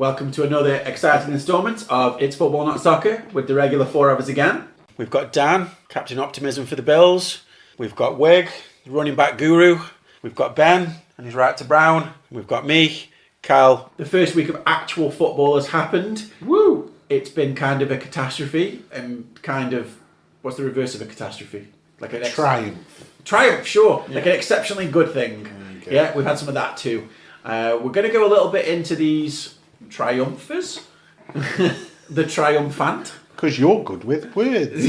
Welcome to another exciting instalment of It's Football Not Soccer with the regular four of us again. We've got Dan, Captain Optimism for the Bills. We've got Wig, the running back guru. We've got Ben and his right to Brown. We've got me, Cal. The first week of actual football has happened. Woo! It's been kind of a catastrophe and kind of, what's the reverse of a catastrophe? Like a triumph. Triumph, sure. Yeah. Like an exceptionally good thing. Yeah, we've had some of that too. We're going to go a little bit into these triumphers. The triumphant. Because you're good with words.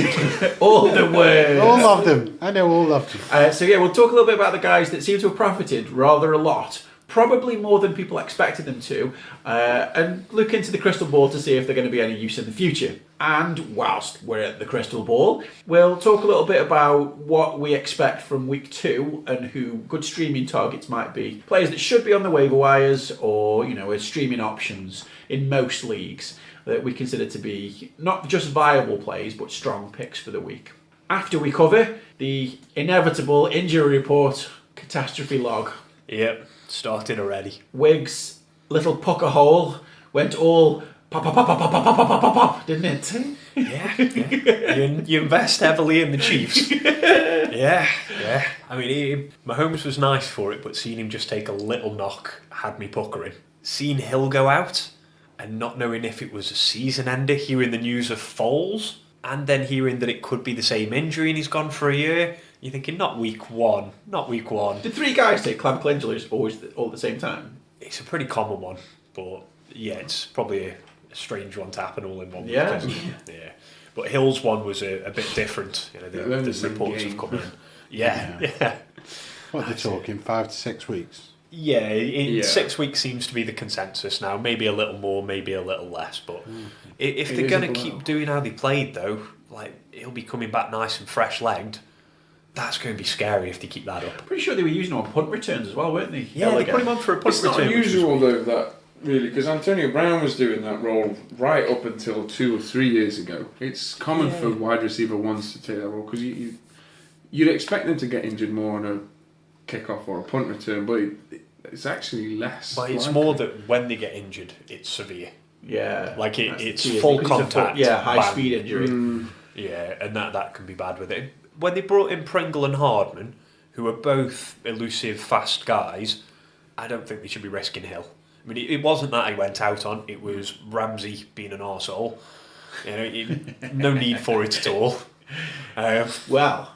All the words. All of them. I know all of them. So yeah, we'll talk a little bit about the guys that seem to have profited rather a lot. Probably more than people expected them to. And look into the crystal ball to see if they're going to be any use in the future. And whilst we're at the crystal ball, we'll talk a little bit about what we expect from week 2 and who good streaming targets might be. Players that should be on the waiver wires or, as streaming options in most leagues that we consider to be not just viable plays but strong picks for the week. After we cover the inevitable injury report catastrophe log. Yep, started already. Wig's little pucker hole went all pop, didn't it? Yeah. You invest heavily in the Chiefs. Yeah. I mean, Mahomes was nice for it, but seeing him just take a little knock had me puckering. Seeing Hill go out and not knowing if it was a season ender, hearing the news of Foles, and then hearing that it could be the same injury and he's gone for a year, you're thinking, not week one. Did 3 guys take clavicle injuries always all at the same time? It's a pretty common one, but yeah, it's probably a strange one to happen all in one week. Yeah. Yeah. But Hill's one was a bit different. The reports have come in. Yeah. What are they talking, 5 to 6 weeks? Yeah, 6 weeks seems to be the consensus now. Maybe a little more, maybe a little less. But if they're going to keep doing how they played, though, like he'll be coming back nice and fresh-legged. That's going to be scary if they keep that up. Pretty sure they were using him on punt returns as well, weren't they? Yeah, they put him on for a punt return. It's not unusual, though, that really, because Antonio Brown was doing that role right up until 2 or 3 years ago. It's common for wide receiver ones to take that role because you'd expect them to get injured more on a kickoff or a punt return, but it's actually less. But it's more that when they get injured, it's severe. Yeah, like it's full contact. High speed injury. Yeah, and that can be bad with it. When they brought in Pringle and Hardman, who are both elusive, fast guys, I don't think they should be risking Hill. I mean, it wasn't that he went out on, it was Ramsey being an arsehole. No need for it at all. Well,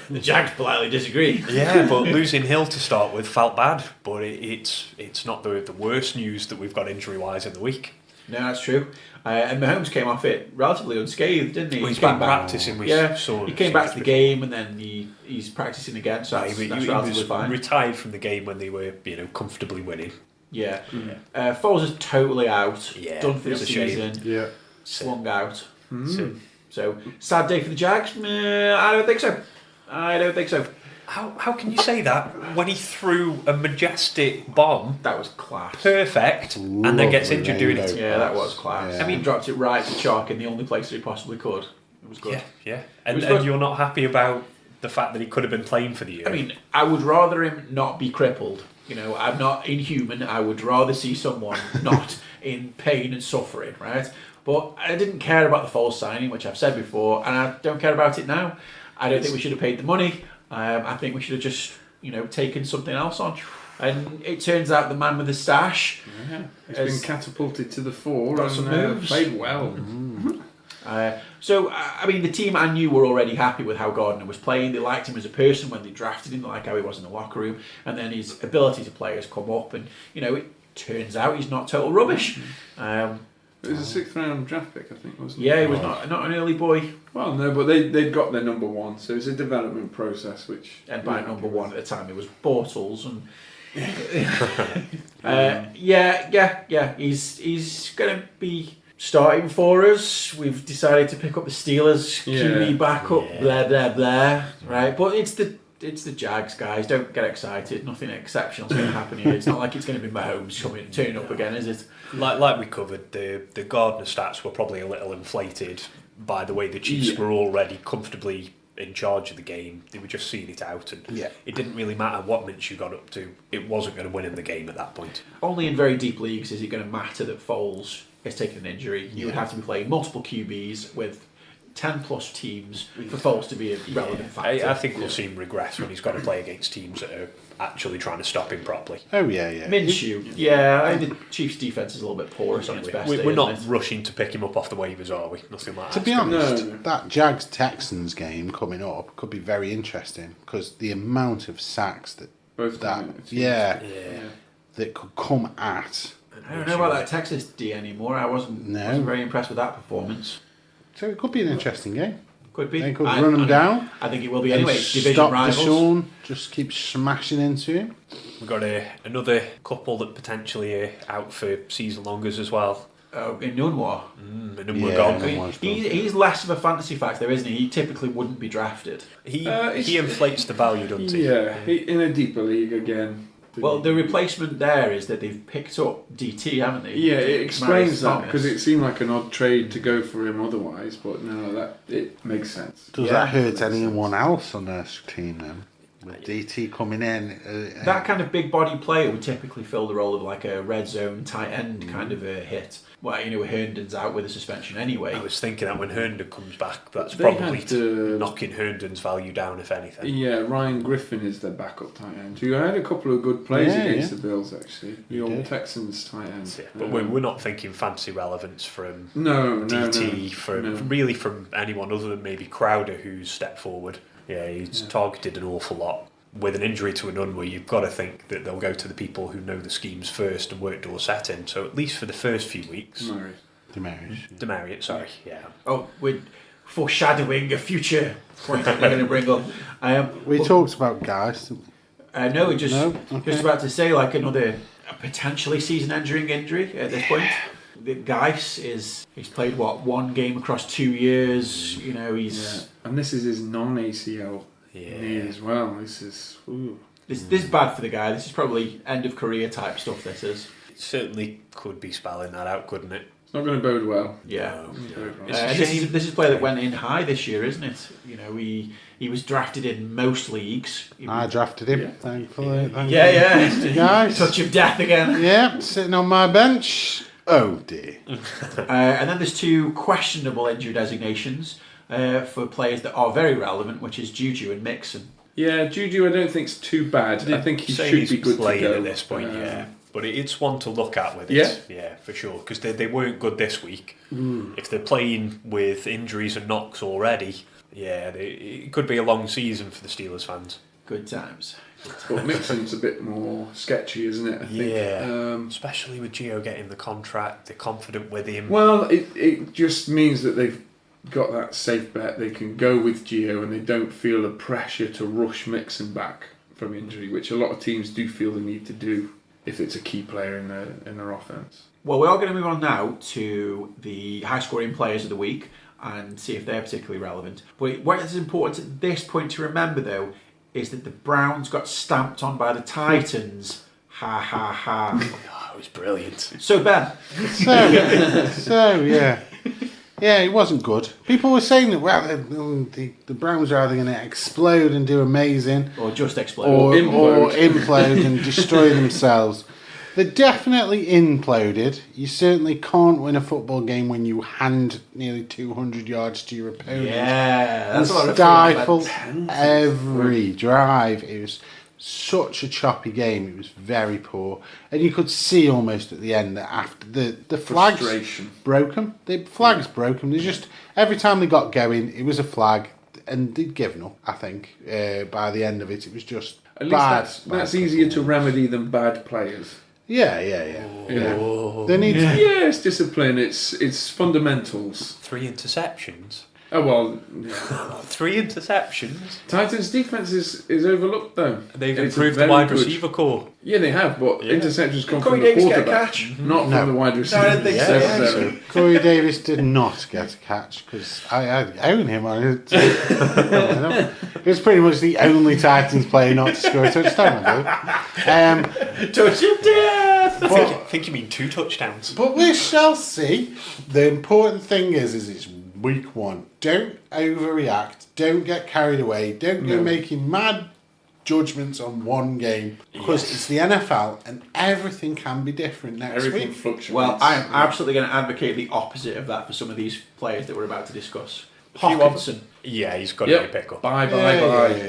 the Jags politely disagree. Yeah, but losing Hill to start with felt bad, but it's not the worst news that we've got injury-wise in the week. No, that's true. And Mahomes came off it relatively unscathed, didn't he? Well, he's back practicing. He came back to the game and then he's practicing again, so that's relatively fine. Retired from the game when they were comfortably winning. Yeah. Foles is totally out. Yeah, done for the season. Yeah. Swung out. So, sad day for the Jags? I don't think so. How can you say that when he threw a majestic bomb? That was class. Perfect. And then gets injured doing it. Yeah, that was class. Yeah. I mean, dropped it right to Chark in the only place that he possibly could. It was good. Yeah. And you're not happy about the fact that he could have been playing for the year? I mean, I would rather him not be crippled. I'm not inhuman. I would rather see someone not in pain and suffering, right? But I didn't care about the false signing, which I've said before, and I don't care about it now. I don't think we should have paid the money. I think we should have just, taken something else on. And it turns out the man with the stash has been catapulted to the fore got some moves. Played well. So, the team I knew were already happy with how Gardner was playing. They liked him as a person when they drafted him. They liked how he was in the locker room. And then his ability to play has come up. And, it turns out he's not total rubbish. It was a 6th round draft pick, I think, wasn't it? Yeah, he was not an early boy. Well, no, but they got their number 1, so it's a development process. And by number 1 at the time, it was Bortles and. He's going to be starting for us. We've decided to pick up the Steelers QB backup. Blah blah blah. Right, but it's the Jags, guys. Don't get excited. Nothing exceptional is going to happen here. It's not like it's going to be Mahomes turning up again, is it? Like we covered, the Gardner stats were probably a little inflated by the way the Chiefs were already comfortably in charge of the game. They were just seeing it out, and Yeah. it didn't really matter what Minshew got up to. It wasn't going to win in the game at that point. Only in very deep leagues is it going to matter that Foles has taken an injury. You would have to be playing multiple QBs with 10 plus teams for Foles to be a relevant factor. I think we'll see him regress when he's got to play against teams that are actually trying to stop him properly. Oh, yeah. Minshew, the Chiefs' defense is a little bit porous on its best day. We're not isn't it? rushing to pick him up off the waivers, are we? Nothing like To that. be honest, No. that Jags-Texans game coming up could be very interesting because the amount of sacks that Both that teams. Yeah. that could come at. I don't know about that Texas D anymore. I wasn't very impressed with that performance. So it could be an interesting game. Could be. They could run him down. I think it will be anyway. It's division Stop rivals. Deshaun, just keep smashing into him. We've got another couple that potentially are out for season longers as well. In Nunwa. And then we're Yeah. gone. I mean, he's less of a fantasy factor, isn't he? He typically wouldn't be drafted. He inflates the value, doesn't he? Yeah, in a deeper league again. Well, the replacement there is that they've picked up DT, haven't they? Yeah, it explains that Thomas. because it seemed like an odd trade to go for him otherwise, but no, that it makes sense. Does Yeah. that hurt anyone else on their team then? With DT coming in, That kind of big body player would typically fill the role of like a red zone tight end kind of a hit. Well, Herndon's out with a suspension anyway. I was thinking that when Herndon comes back, that's They probably had, knocking Herndon's value down, if anything. Yeah, Ryan Griffin is their backup tight end, who had a couple of good plays Yeah, against yeah. the Bills actually. The old Texans tight end. Yeah, but we're not thinking fancy relevance from No, DT, no. really from anyone other than maybe Crowder, who's stepped forward. Yeah, he's targeted an awful lot. With an injury to an Unwin, you've got to think that they'll go to the people who know the schemes first and work Dorsett in. So at least for the first few weeks, Demarius, sorry, yeah. Oh, we're foreshadowing a future point that we're going to bring up. we talked about guys, didn't we? No, we're just Okay. just about to say like another potentially season-ending injury at this point. The Geis he's played one game across 2 years. He's and this is his non-ACL knee as well. This is this is bad for the guy. This is probably end of career type stuff. This is. It certainly could be spelling that out, couldn't it? It's not going to bode well. Yeah. It's a This shame. is a player that went in high this year, isn't it? He was drafted in most leagues. I drafted him, thankfully. Thank you. Yeah. Guys. Touch of death again. Yeah, sitting on my bench. Oh dear. And then there's two questionable injury designations for players that are very relevant, which is Juju and Mixon. Yeah, Juju I don't think's too bad. I think he Say should he's be good to playing go. at this point, yeah. But it's one to look at with it, yeah, for sure. Because they weren't good this week. If they're playing with injuries and knocks already, it could be a long season for the Steelers fans. Good times. But Mixon's a bit more sketchy, isn't it? I think. Yeah, especially with Gio getting the contract, they're confident with him. Well, it just means that they've got that safe bet. They can go with Gio and they don't feel the pressure to rush Mixon back from injury, which a lot of teams do feel the need to do if it's a key player in their offense. Well, we are going to move on now to the high-scoring players of the week and see if they're particularly relevant. But what is important at this point to remember, though, is that the Browns got stamped on by the Titans. Ha, ha, ha. Oh, it was brilliant. So, Ben. So yeah. Yeah, it wasn't good. People were saying that the Browns are either going to explode and do amazing, Or just explode. or Implode. implode and destroy themselves. They definitely imploded. You certainly can't win a football game when you hand nearly 200 yards to your opponent. Yeah, And that's a lot of stifle fun. every drive. It was such a choppy game. It was very poor, and you could see almost at the end that after the flags Frustration. broke them. The flags broke them. They just every time they got going, it was a flag, and they'd given up. I think by the end of it, it was just At least bad. that's easier to remedy than bad players. Yeah. They need. Yeah, it's discipline. It's fundamentals. 3 interceptions. Oh well, 3 interceptions. Titans' defense is overlooked though. They've It's improved the very wide good. receiver core. Yeah, they have, but interceptions come Corey from the Davis get a quarterback, catch? not No. from the wide receiver. I don't think so. necessarily. Corey Davis did not get a catch because I own him on it. It was pretty much the only Titans player not to score a touchdown. I believe. Touch of death! I think you mean 2 touchdowns. But we shall see. The important thing is it's week one. Don't overreact. Don't get carried away. Don't go making mad judgments on one game because it's the NFL and everything can be different next Everything week. fluctuates. Well, I'm absolutely going to advocate the opposite of that for some of these players that we're about to discuss. Few of Hawkinson. Yeah, he's got to be a pickup. Bye.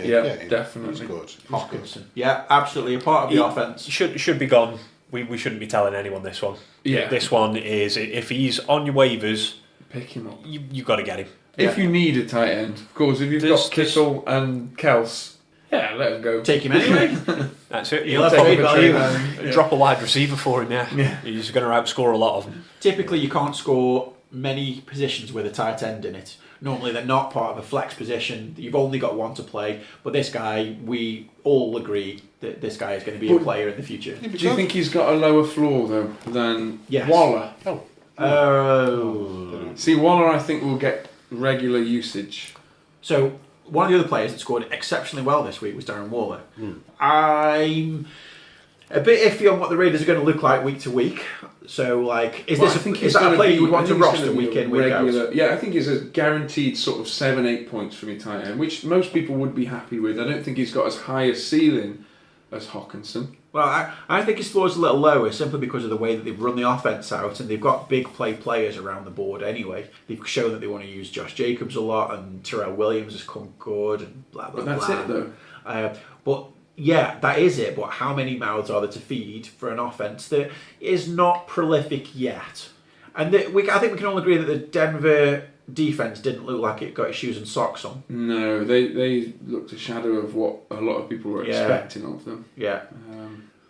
Yeah, Definitely. He's good. Hawkinson. Yeah, absolutely. A part of the offense. Should be gone. We shouldn't be telling anyone this one. Yeah. This one is, if he's on your waivers, Pick him up. you got to get him. If you need a tight end, of course, if you've got Kittle and Kels, yeah, let him go. Take him anyway. That's it. You'll You'll have take trade value. drop a wide receiver for him, yeah. He's going to outscore a lot of them. Typically, you can't score many positions with a tight end in it. Normally, they're not part of a flex position. You've only got one to play. But this guy, we all agree that this guy is going to be a player in the future. Do you think he's got a lower floor, though, than Yes. Waller? Oh. See, Waller, I think, will get regular usage. So, one of the other players that scored exceptionally well this week was Darren Waller. I'm a bit iffy on what the Raiders are going to look like week to week. So, like, is that a player you would want to roster week in, week out? Yeah, I think he's a guaranteed sort of 7-8 points from your tight end, which most people would be happy with. I don't think he's got as high a ceiling as Hawkinson. Well, I think his floor is a little lower simply because of the way that they've run the offense out, and they've got big play players around the board anyway. They've shown that they want to use Josh Jacobs a lot, and Terrell Williams has come good, and blah, blah, But that's blah. it, though. But yeah, that is it. But how many mouths are there to feed for an offense that is not prolific yet? And I think we can all agree that the Denver defense didn't look like it got its shoes and socks on. No, they looked a shadow of what a lot of people were expecting of them. Yeah.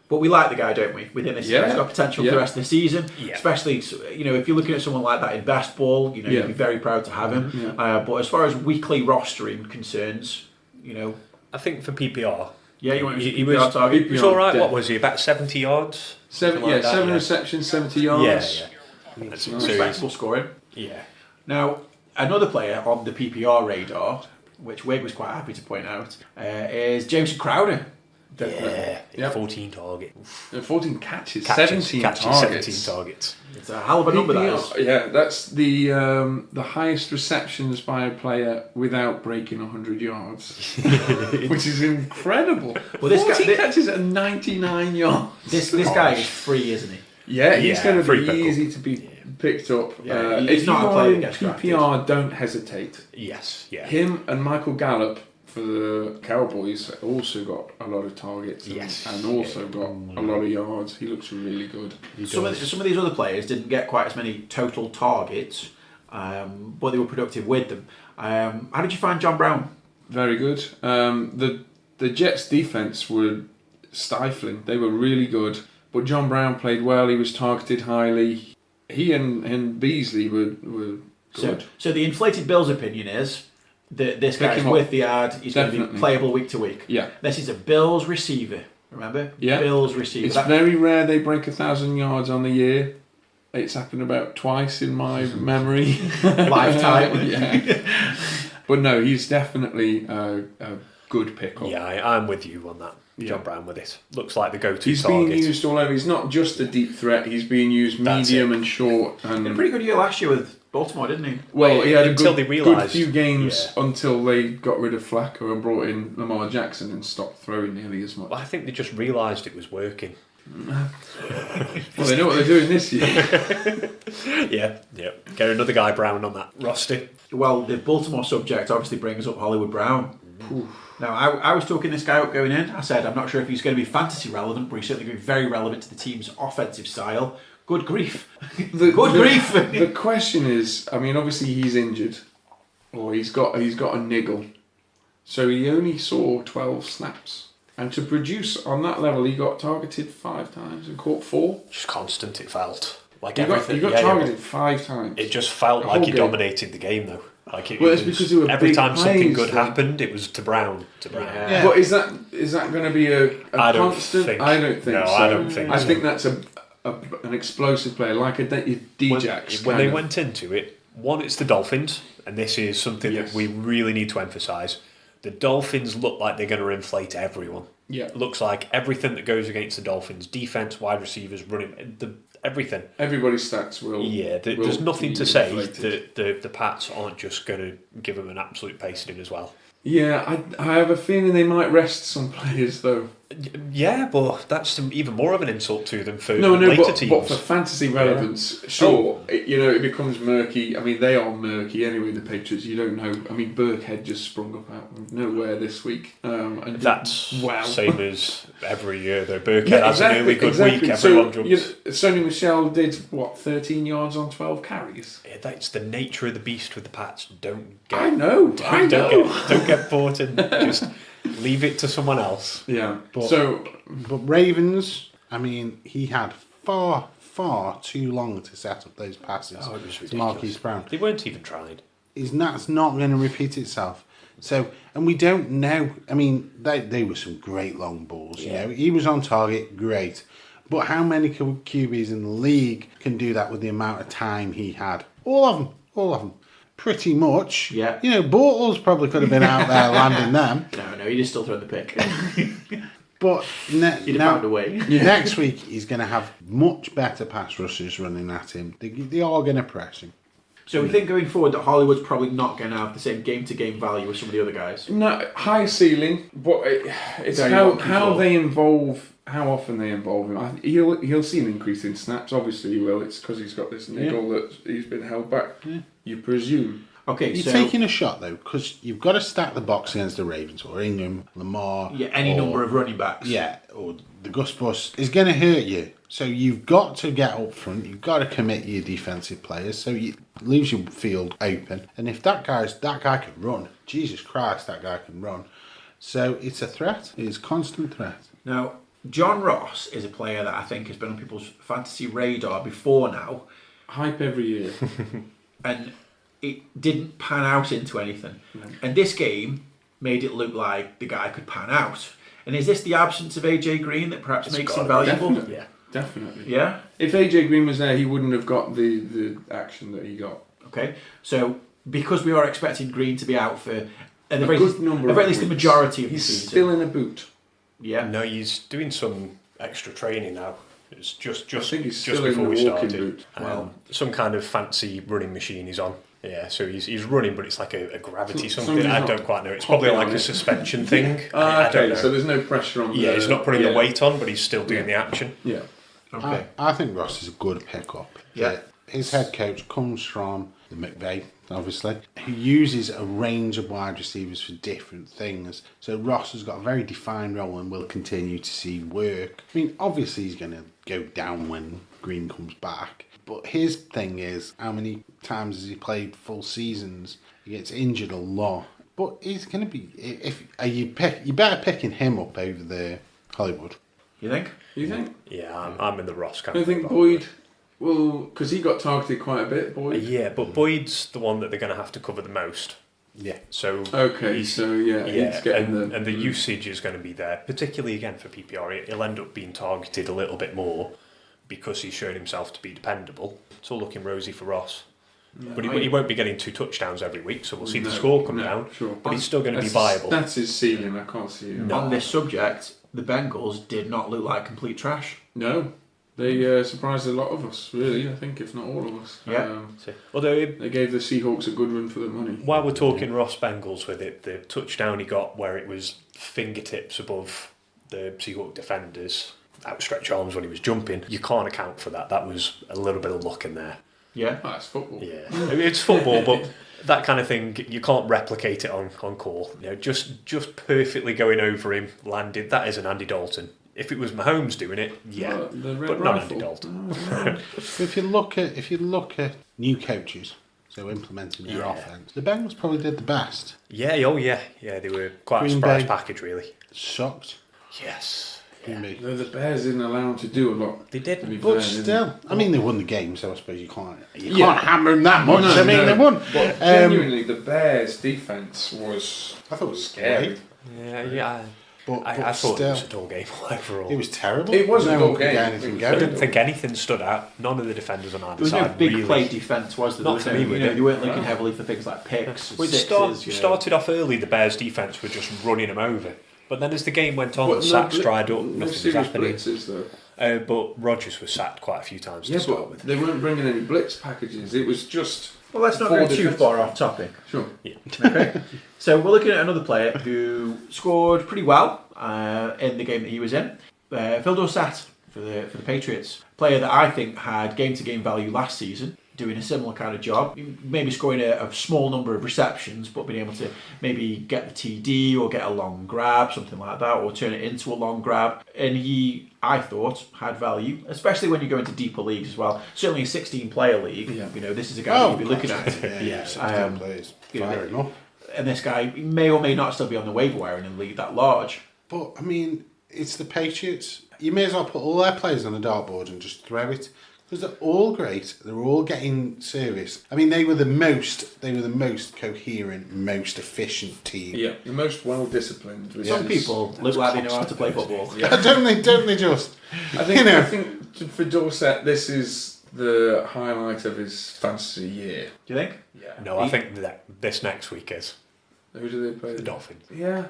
But we like the guy, don't we? We think this guy's got potential for the rest of the season. Yeah. Especially, if you're looking at someone like that in best ball, you'd be very proud to have him. Yeah. But as far as weekly rostering concerns, I think for PPR, you want he was all right. What was he? About 70 yards. 7 receptions, 70 yards. Yeah. That's respectable scoring. Yeah. Now, another player on the PPR radar, which Wig was quite happy to point out, is Jameson Crowder. Yeah, 14 targets. 14 catches, 17 targets. 17 targets. It's a hell of a number, that is. Yeah, that's the highest receptions by a player without breaking 100 yards, which is incredible. Well, 14 catches at 99 yards. This guy is free, isn't he? Yeah, he's going to be easy to be picked up. Yeah, if not you a player are in that gets PPR, don't hesitate. Yes, yeah. Him and Michael Gallup for the Cowboys also got a lot of targets and also got a lot of yards. He looks really good. Some of these other players didn't get quite as many total targets, but they were productive with them. How did you find John Brown? Very good. The Jets' defense were stifling. They were really good, but John Brown played well. He was targeted highly. He and Beasley were good. So the inflated Bills opinion is that this guy's with the ad. He's going to be playable week to week. Yeah. This is a Bills receiver. Remember? Yeah. Bills receiver. It's very rare they break 1,000 yards on the year. It's happened about twice in my memory. Lifetime. Yeah. But no, he's definitely a good pickup. Yeah, I'm with you on that. John Brown with it. Looks like the go-to He's target. being used all over. He's not just a deep threat. He's being used medium and short. And a pretty good year last year with Baltimore, didn't he? Well, he had a good few games until they got rid of Flacco and brought in Lamar Jackson and stopped throwing nearly as much. Well, I think they just realised it was working. Well, they know what they're doing this year. Yeah. Get another guy Brown on that roster. Well, the Baltimore subject obviously brings up Hollywood Brown. Now, I was talking this guy up going in. I said, I'm not sure if he's going to be fantasy relevant, but he's certainly going to be very relevant to the team's offensive style. Good grief. Good grief. The question is, I mean, obviously he's injured, or he's got a niggle, so he only saw 12 snaps. And to produce on that level, he got targeted 5 times and caught 4. Just constant, it felt. Like he everything. Got targeted 5 times. It just felt like he dominated the game, though. Like it's because they were every big time plays, something good happened, it was to Brown. Yeah. But is that going to be a constant? I don't think so. I don't think so. I think that's an explosive player, like a D-Jax. When they went into it, one, it's the Dolphins, and this is something that we really need to emphasise. The Dolphins look like they're going to inflate everyone. Yeah. Looks like everything that goes against the Dolphins, defense, wide receivers, running, everything. Everybody's stats will. Yeah, will there's nothing be to say inflated. that the Pats aren't just going to give them an absolute pasting as well. Yeah, I have a feeling they might rest some players though. Yeah, but that's even more of an insult to them for No, later teams. but for fantasy relevance, sure, it becomes murky. I mean, they are murky anyway, the Patriots. You don't know. I mean, Burkhead just sprung up out of nowhere this week. And That's same as every year, though. Burkhead has exactly, a really good exactly. week, everyone jumps. Sony Michel did, 13 yards on 12 carries? Yeah, that's the nature of the beast with the Pats. Don't get Don't get bought in. Just leave it to someone else. Yeah. But Ravens, I mean, he had far too long to set up those passes It was to Marquise Brown. They weren't even trying. That's not going to repeat itself. So, and we don't know. I mean, they were some great long balls. You know, he was on target, great. But how many QBs in the league can do that with the amount of time he had? All of them. Pretty much. Yeah. You know, Bortles probably could have been out there landing them. No, he just still throwing the pick. But He'd have found a way. next week he's going to have much better pass rushers running at him. They are going to press him. So we think going forward that Hollywood's probably not going to have the same game-to-game value as some of the other guys. No, high ceiling, but it's how they involve, how often they involve him. He'll see an increase in snaps. Obviously, he will. It's because he's got this niggle that he's been held back. Yeah. You presume. Okay, You're taking a shot though, because you've got to stack the box against the Ravens or Ingram, Lamar. Yeah, any number of running backs. Yeah, or the Gus Bus is going to hurt you. So you've got to get up front. You've got to commit your defensive players. So you leaves your field open. And if that guy can run, Jesus Christ, that guy can run. So it's a threat. It's a constant threat. Now, John Ross is a player that I think has been on people's fantasy radar before now. Hype every year. And it didn't pan out into anything. No. And this game made it look like the guy could pan out. And is this the absence of AJ Green that perhaps makes him valuable? Definitely. Yeah. Definitely. Yeah? If AJ Green was there, he wouldn't have got the action that he got. Okay. So, because we are expecting Green to be out for a good number of at least the majority of the he's season. Still in a boot. Yeah. No, he's doing some extra training now. It's just still before we started. Boot. Some kind of fancy running machine he's on. Yeah, so he's running, but it's like a gravity something. I don't quite know. It's probably like a suspension thing. I don't know. So there's no pressure on. Yeah, he's not putting the weight on, but he's still doing the action. Yeah. Okay. I think Ross is a good pickup. Yeah. His head coach comes from the McVay, obviously, who uses a range of wide receivers for different things. So Ross has got a very defined role and will continue to see work. I mean, obviously he's going to go down when Green comes back. But his thing is, how many times has he played full seasons? He gets injured a lot. But he's going to be... You better picking him up over there, Hollywood. You think? Yeah, I'm in the Ross camp. I think Boyd... Well, because he got targeted quite a bit, Boyd. Yeah, but Boyd's the one that they're going to have to cover the most. Yeah. So he's getting and the usage is going to be there, particularly again for PPR. He'll end up being targeted a little bit more because he's shown himself to be dependable. It's all looking rosy for Ross. No, but he won't be getting 2 touchdowns every week, so we'll see the score come down. Sure. But he's still going to be viable. That's his ceiling. I can't see it. On this subject, the Bengals did not look like complete trash. No. They surprised a lot of us, really, I think, if not all of us. Yeah. Although they gave the Seahawks a good run for their money. While we're talking Ross Bengals with it, the touchdown he got where it was fingertips above the Seahawk defenders, outstretched arms when he was jumping, you can't account for that. That was a little bit of luck in there. Yeah. That's football. Yeah. It's football, but that kind of thing, you can't replicate it on call. You know, just perfectly going over him, landed. That is an Andy Dalton. If it was Mahomes doing it, but not Andy Dalton. If you look at new coaches, so implementing their offense, the Bengals probably did the best. Yeah. They were quite a surprise package, really. Shocked. Yes. Yeah. No, the Bears didn't allow them to do a lot. They did, but still, I mean, they won the game, so I suppose you can't hammer them that much. They won. But genuinely, the Bears' defense was. I thought it was scary. Yeah. But I thought it was a dull game overall. It was terrible. It was a dull game. I didn't think anything stood out. None of the defenders on either side. There was no big really. play defence, was there? Not for me. They weren't looking heavily for things like picks. Well, it started off early. The Bears' defence were just running them over. But then as the game went on, But the sacks bli- dried up, no nothing was serious happening. blitzes though. But Rodgers was sacked quite a few times to Yeah, start but with. they weren't bringing any blitz packages. It was just. Well, let's not four go too defensive- far off topic. Sure. Okay. So we're looking at another player who scored pretty well in the game that he was in. Phil Dorsett for the Patriots. Player that I think had game-to-game value last season, doing a similar kind of job. Maybe scoring a small number of receptions, but being able to maybe get the TD or get a long grab, something like that, or turn it into a long grab. And he, I thought, had value, especially when you go into deeper leagues as well. Certainly a 16-player league. Yeah. You know, this is a guy that you'd be looking at. Yeah, 16 players. you know, Fair enough. And this guy may or may not still be on the waiver wire in a league that large. But, I mean, it's the Patriots. You may as well put all their players on a dartboard and just throw it. Because they're all great. They're all getting service. I mean, they were the most coherent, most efficient team. Yeah, the most well disciplined. Some people look like they know how to play football. Yeah. Don't they just? I think, You know. I think for Dorset, this is the highlight of his fantasy year. Do you think? Yeah. No, I think that this next week is Who do they play? the Dolphins. Yeah,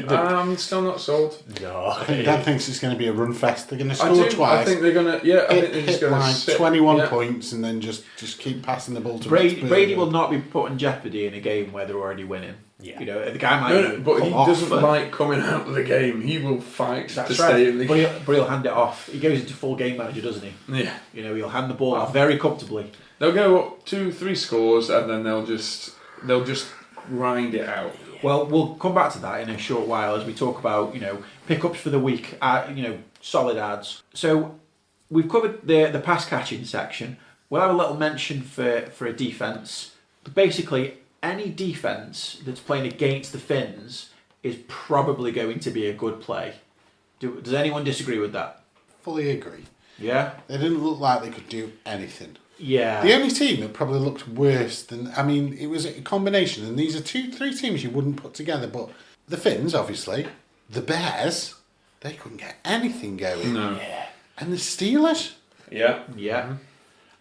I'm still not sold. No. Dan thinks it's going to be a run fest. They're going to I score do. twice. I think they're gonna. Yeah, I think hit, they're just hit gonna like sit, 21 yeah. points and then just keep passing the ball to Brady will not be put in jeopardy in a game where they're already winning. Yeah. You know, the guy might No, but he come off, doesn't but like coming out of the game. He will fight to That's stay in right. the But he'll hand it off. He goes into full game manager, doesn't he? Yeah. You know, he'll hand the ball off very comfortably. They'll go up 2-3 scores and then they'll just grind it out. Well, we'll come back to that in a short while as we talk about, you know, pickups for the week, you know, solid ads. So we've covered the pass catching section. We'll have a little mention for a defence. Basically, any defence that's playing against the Finns is probably going to be a good play. Does anyone disagree with that? Fully agree. Yeah? They didn't look like they could do anything. Yeah. The only team that probably looked worse than... I mean, it was a combination, and these are three teams you wouldn't put together, but the Finns, obviously, the Bears, they couldn't get anything going. No. And the Steelers, Yeah. Yeah.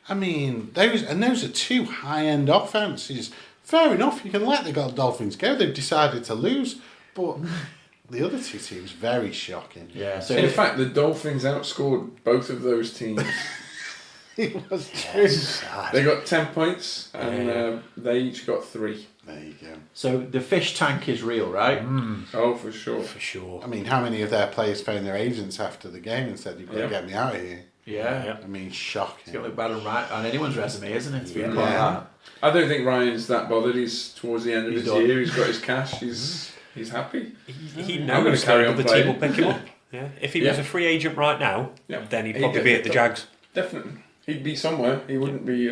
I mean, those are two high-end offences. Fair enough, you can let the Dolphins go. They've decided to lose, but the other two teams, very shocking. Yeah. So In fact, the Dolphins outscored both of those teams. It was true. They got 10 points and they each got 3. There you go. So the fish tank is real, right? Oh, for sure. For sure. I mean, how many of their players phoned their agents after the game and said, "You've got to Yeah. get me out of here"? Yeah. I mean, It's shocking. going to look bad on anyone's resume, isn't it? To be Yeah. like that. I don't think Ryan's that bothered. He's towards the end of He's his done. year. He's got his cash. He's happy. He I'm knows gonna carry that on the playing. team will pick him up. Yeah. If he was Yeah. a free agent right now, Yeah. then he'd He'd probably get be at the picked up. Jags. Definitely. He'd be somewhere. He wouldn't be...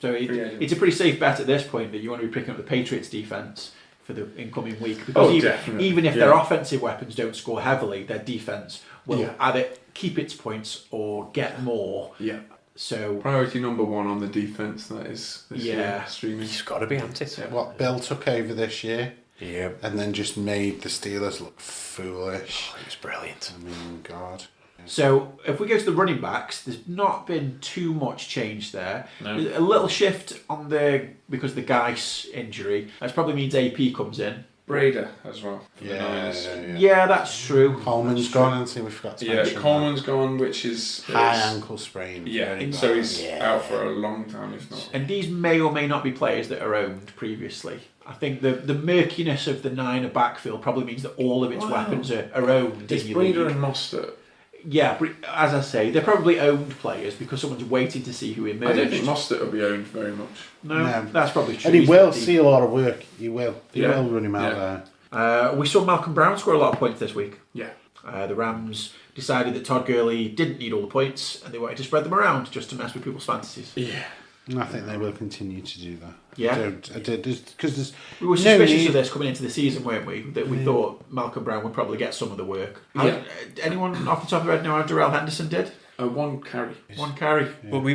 So Free agent. it's a pretty safe bet at this point that you want to be picking up the Patriots defence for the incoming week. Because definitely. even if Yeah. their offensive weapons don't score heavily, their defence will Yeah. either keep its points or get more. Yeah. So, Priority number 1 on the defence, that is this Yeah. year, streaming. He's got to be, hasn't it? What Bill took over this year Yeah. and then just made the Steelers look foolish. It was brilliant. I mean, God. so if we go to the running backs, there's not been too much change there. No. There's a little shift on because of the Geis injury. That probably means AP comes in. Brader as well. For the Yeah, Niners. Yeah, that's true. Coleman's gone, and see we forgot to Yeah, mention Coleman's gone, which is... that. High ankle sprain. Yeah, Very so bad. he's out for a long time, if not. And these may or may not be players that are owned previously. I think the murkiness of the Niner backfield probably means that all of its Wow. weapons are owned. It's in your Breeder league. and Mostert. Yeah, but as I say, they're probably owned players because someone's waiting to see who I emerged. don't think Mostert will be owned very much. No, No. that's probably true. And he He's will not deep. see a lot of work. He will. He Yeah. will run him out Yeah. there. We saw Malcolm Brown score a lot of points this week. Yeah. The Rams decided that Todd Gurley didn't need all the points and they wanted to spread them around just to mess with people's fantasies. Yeah. And I think they will continue to do that. Yeah. Because there's We were no suspicious need- of this coming into the season, weren't we? That we thought Malcolm Brown would probably get some of the work. Yeah. Anyone off the top of their head know how Darrell Henderson did? 1 carry. One carry. Well,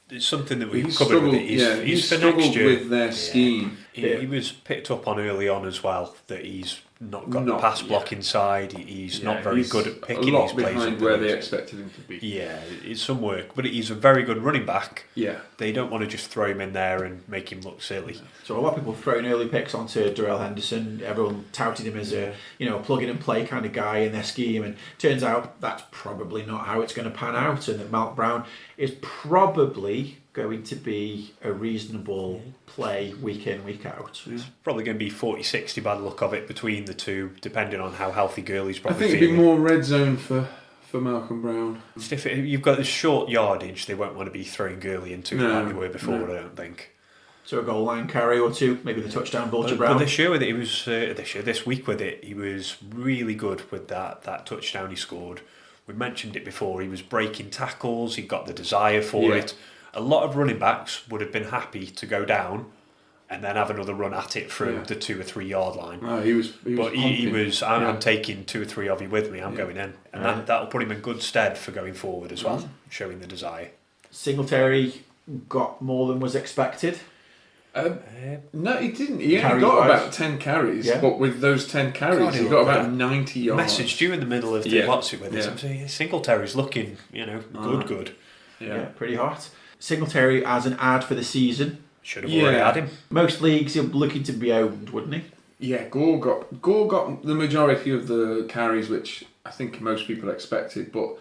it's something that we've He's covered with struggled, it. He's for struggled next year. with their scheme. He was picked up on early on as well that he's not got the Not- pass yeah. block inside. He's not very he's good at picking a lot his plays behind up where the they wings. expected him to be. Yeah, it's some work, but he's a very good running back. Yeah. They don't want to just throw him in there and make him look silly. So a lot of people throwing early picks onto Darrell Henderson. Everyone touted him as a plug in and play kind of guy in their scheme, and turns out that's probably not how it's going to pan out. And that Malcolm Brown is probably going to be a reasonable play week in, week out. It's probably going to be 40-60 by the look of it between the two, depending on how healthy Gurley's I probably think it'd be feeling. more red zone for Malcolm Brown. If you've got this short yardage, they won't want to be throwing Gurley into like they were before, I don't think. So a goal line carry or two, maybe the touchdown vulture But Brown. this week with it, he was really good with that touchdown he scored. We mentioned it before. He was breaking tackles. He got the desire for it. A lot of running backs would have been happy to go down and then have another run at it from the 2 or 3 yard line. Oh, he was. But he was. I'm taking 2 or 3 of you with me. I'm going in, and that'll put him in good stead for going forward as well, showing the desire. Singletary got more than was expected. No, he didn't. He only Carries got wise. about 10 carries, but with those 10 carries, God, he he got looked about good. 90 yards. Messaged you in the middle of the what's it with it. I'm saying Singletary's looking, good. Yeah, pretty hot. Singletary as an ad for the season. Should have already had him. Most leagues are looking to be owned, wouldn't he? Yeah, Gore got the majority of the carries, which I think most people expected, but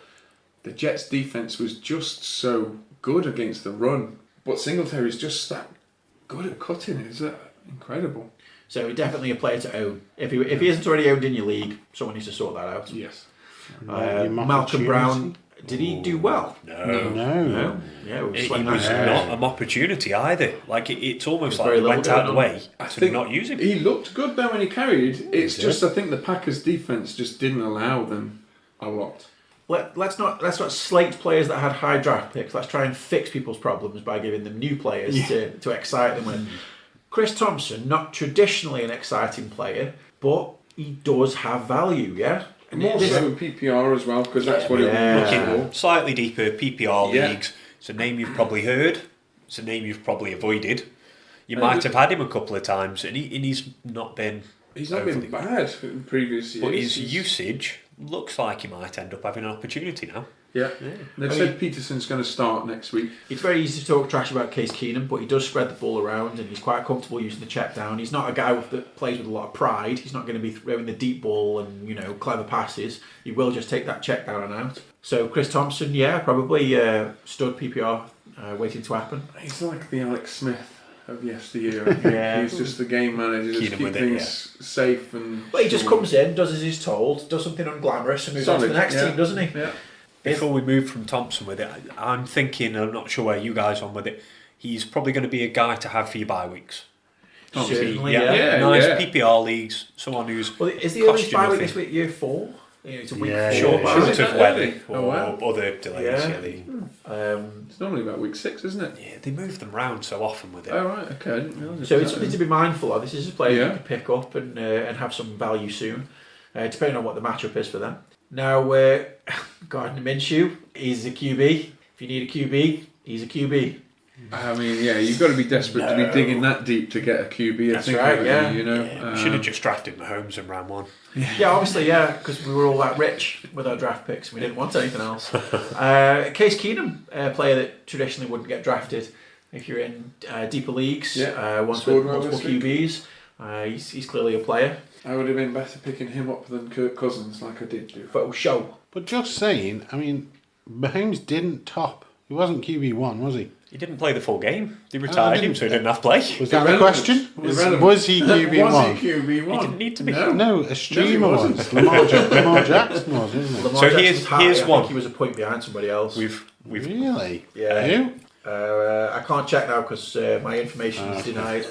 the Jets' defense was just so good against the run. But Singletary's just that good at cutting. Is that incredible? So definitely a player to own. If he isn't already owned in your league, someone needs to sort that out. Yes. Malcolm Brown, did he do well? No. Yeah, It was not an opportunity either. Like it's almost like very he little went out of the going on. way I to think not use him. He looked good though when he carried. It's just I think the Packers' defense just didn't allow them a lot. Let's not slate players that had high draft picks. Let's try and fix people's problems by giving them new players to excite them with. Chris Thompson, not traditionally an exciting player, but he does have value, yeah? And More so in PPR as well, because that's what it Looking was. slightly deeper PPR Yeah. leagues. It's a name you've probably heard. It's a name you've probably avoided. You might have had him a couple of times, and he's not been. He's not been bad in previous years. But his usage looks like he might end up having an opportunity now. Yeah. They've said Peterson's going to start next week. It's very easy to talk trash about Case Keenum, but he does spread the ball around and he's quite comfortable using the check down. He's not a guy that plays with a lot of pride. He's not going to be throwing the deep ball and clever passes. He will just take that check down and out. So Chris Thompson, probably stud PPR waiting to happen. He's like the Alex Smith of yesteryear. He's just the game manager, just keep things safe and. Well, he just comes in, does as he's told, does something unglamorous, and moves on to the next team, doesn't he? Yeah. Before we move from Thompson with it, I'm thinking, I'm not sure where you guys are on with it, he's probably going to be a guy to have for your bye weeks. Certainly, Nice PPR leagues, someone who's. Well, is the earliest cost you bye week nothing. this week year 4? It's a week Yeah, 4 Short, bye. short Is of it weather early? or Oh, wow. other delays. It's normally about week 6, isn't it? Yeah, they move them round so often with it. Oh, right, okay. I didn't realise So it it's was something that. to be mindful of. This is a player you can pick up and have some value soon, depending on what the matchup is for them. Now, Gardner Minshew is a QB. If you need a QB, he's a QB. I mean, you've got to be desperate to be digging that deep to get a QB. That's right, yeah. Should have just drafted Mahomes in round 1. Yeah, obviously, because we were all that rich with our draft picks and we didn't want anything else. Case Keenum, a player that traditionally wouldn't get drafted if you're in deeper leagues, ones with multiple QBs. He's clearly a player. I would have been better picking him up than Kirk Cousins, like I did do. For show. But just saying, I mean, Mahomes didn't top. He wasn't QB1, was he? He didn't play the full game. They retired him, so he didn't have to play. Was that the question? Was he QB1? Was he QB1? He didn't need to be. No, a streamer No, he was. Lamar Jackson was, wasn't it? Lamar So Jackson's high. here's I one. think he was a point behind somebody else. We've Really? Yeah. Who? I can't check now because my information is denied.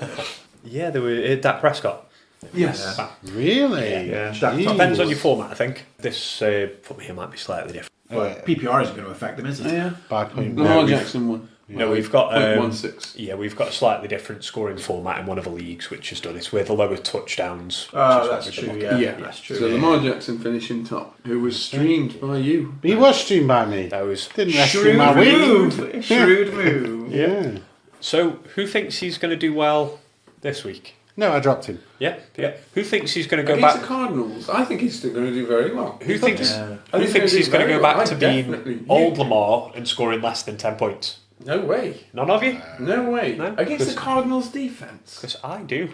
Yeah, there were Dak Prescott. Yes. Really? Yeah. Jeez. Depends on your format, I think. This for here might be slightly different. But PPR isn't going to affect them, is it? Yeah. By point Lamar one. Jackson won. No, we've got 0.16. Yeah, we've got a slightly different scoring format in one of the leagues, which has done it with lower touchdowns. which Oh, is what that's we've true, been yeah. looking Yeah, That's true. So Lamar Jackson finishing top, who was streamed by you. He was streamed by me. That was Didn't rescue Shrewd my week. move. Shrewd move. Yeah. So, who thinks he's going to do well this week? No, I dropped him. Yeah. Who thinks he's going to go Against back? the Cardinals, I think he's still going to do very well. Who thinks I think he's going to go back to definitely- being old Lamar and scoring less than 10 points? No way. None of you? No way. No? Against the Cardinals defense. Because I do.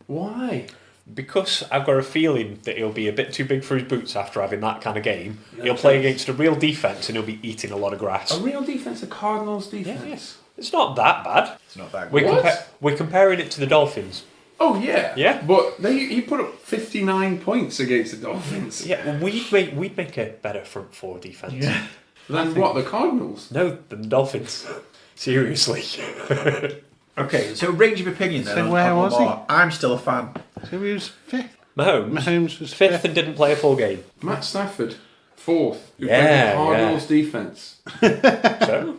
Why? Because I've got a feeling that he'll be a bit too big for his boots after having that kind of game. No He'll play chance. against a real defence and he'll be eating a lot of grass. A real defense, a Cardinals defense. It's not that bad. It's not that We're, good. What? comparing it to the Dolphins. Oh yeah. Yeah. But he put up 59 points against the Dolphins. Yeah, well, we'd make a better front four defence. Yeah. Then what? The Cardinals? No, than the Dolphins. Seriously. Okay, so range of opinion then. So on- where on was he? Lamar. I'm still a fan. So he was fifth. Mahomes Was fifth and didn't play a full game. Matt Stafford, fourth. Who Yeah, played the Cardinals defense. So,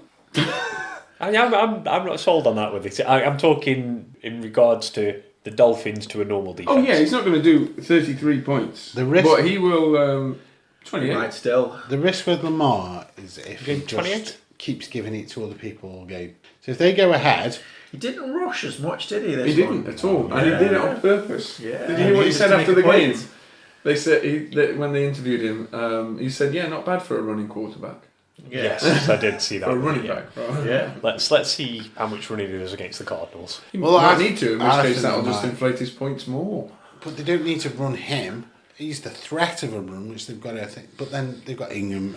I'm not sold on that with it. I'm talking in regards to the Dolphins to a normal defence. Oh yeah, he's not going to do 33 points. The risk- but he will 28. Right, still. The risk with Lamar is if he Game 28? just keeps giving it to other people all game. So if they go ahead, He didn't rush as much, did he? This He didn't one? at all, and he did it on purpose. Yeah. Did you hear what he Just said to after make the a point. game? They said that when they interviewed him, he said, "Yeah, not bad for a running quarterback, Yes, I did see that. or a running yeah. back." Right? Yeah. Let's see how much running he does against the Cardinals. He Well, might I- need to, in which I case think that'll they just might. inflate his points more. but they don't need to run him. He's the threat of a run, which they've got to think. But then they've got Ingham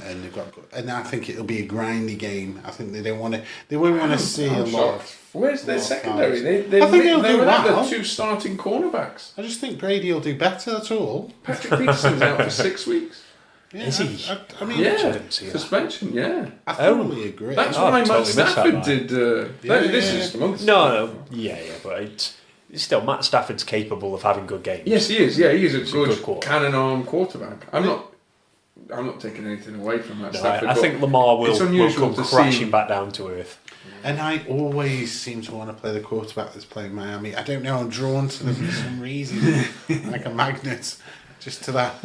and I think it'll be a grindy game. I think they won't want to see a I'm lot shocked. of. Where's their lot of secondary? fouls. They I think they'll they do would have well. the two starting cornerbacks. I just think Brady will do better. That's all. Patrick Peterson's out for 6 weeks. Yeah, Is he? I mean, Yeah, didn't see that. suspension. Yeah, I thoroughly agree. that's Oh, why I've Matt totally missed that, Stafford man. did. This is the month. No, yeah, but it's still Matt Stafford's capable of having good games. Yes, he is. Yeah, he is a a good, good quarterback. cannon arm quarterback. I'm not taking anything away from that. No, Stafford, I but think Lamar it's will unusual come to crashing see. back down to earth. And I always seem to want to play the quarterback that's playing Miami. I don't know, I'm drawn to them for some reason, like a magnet, just to that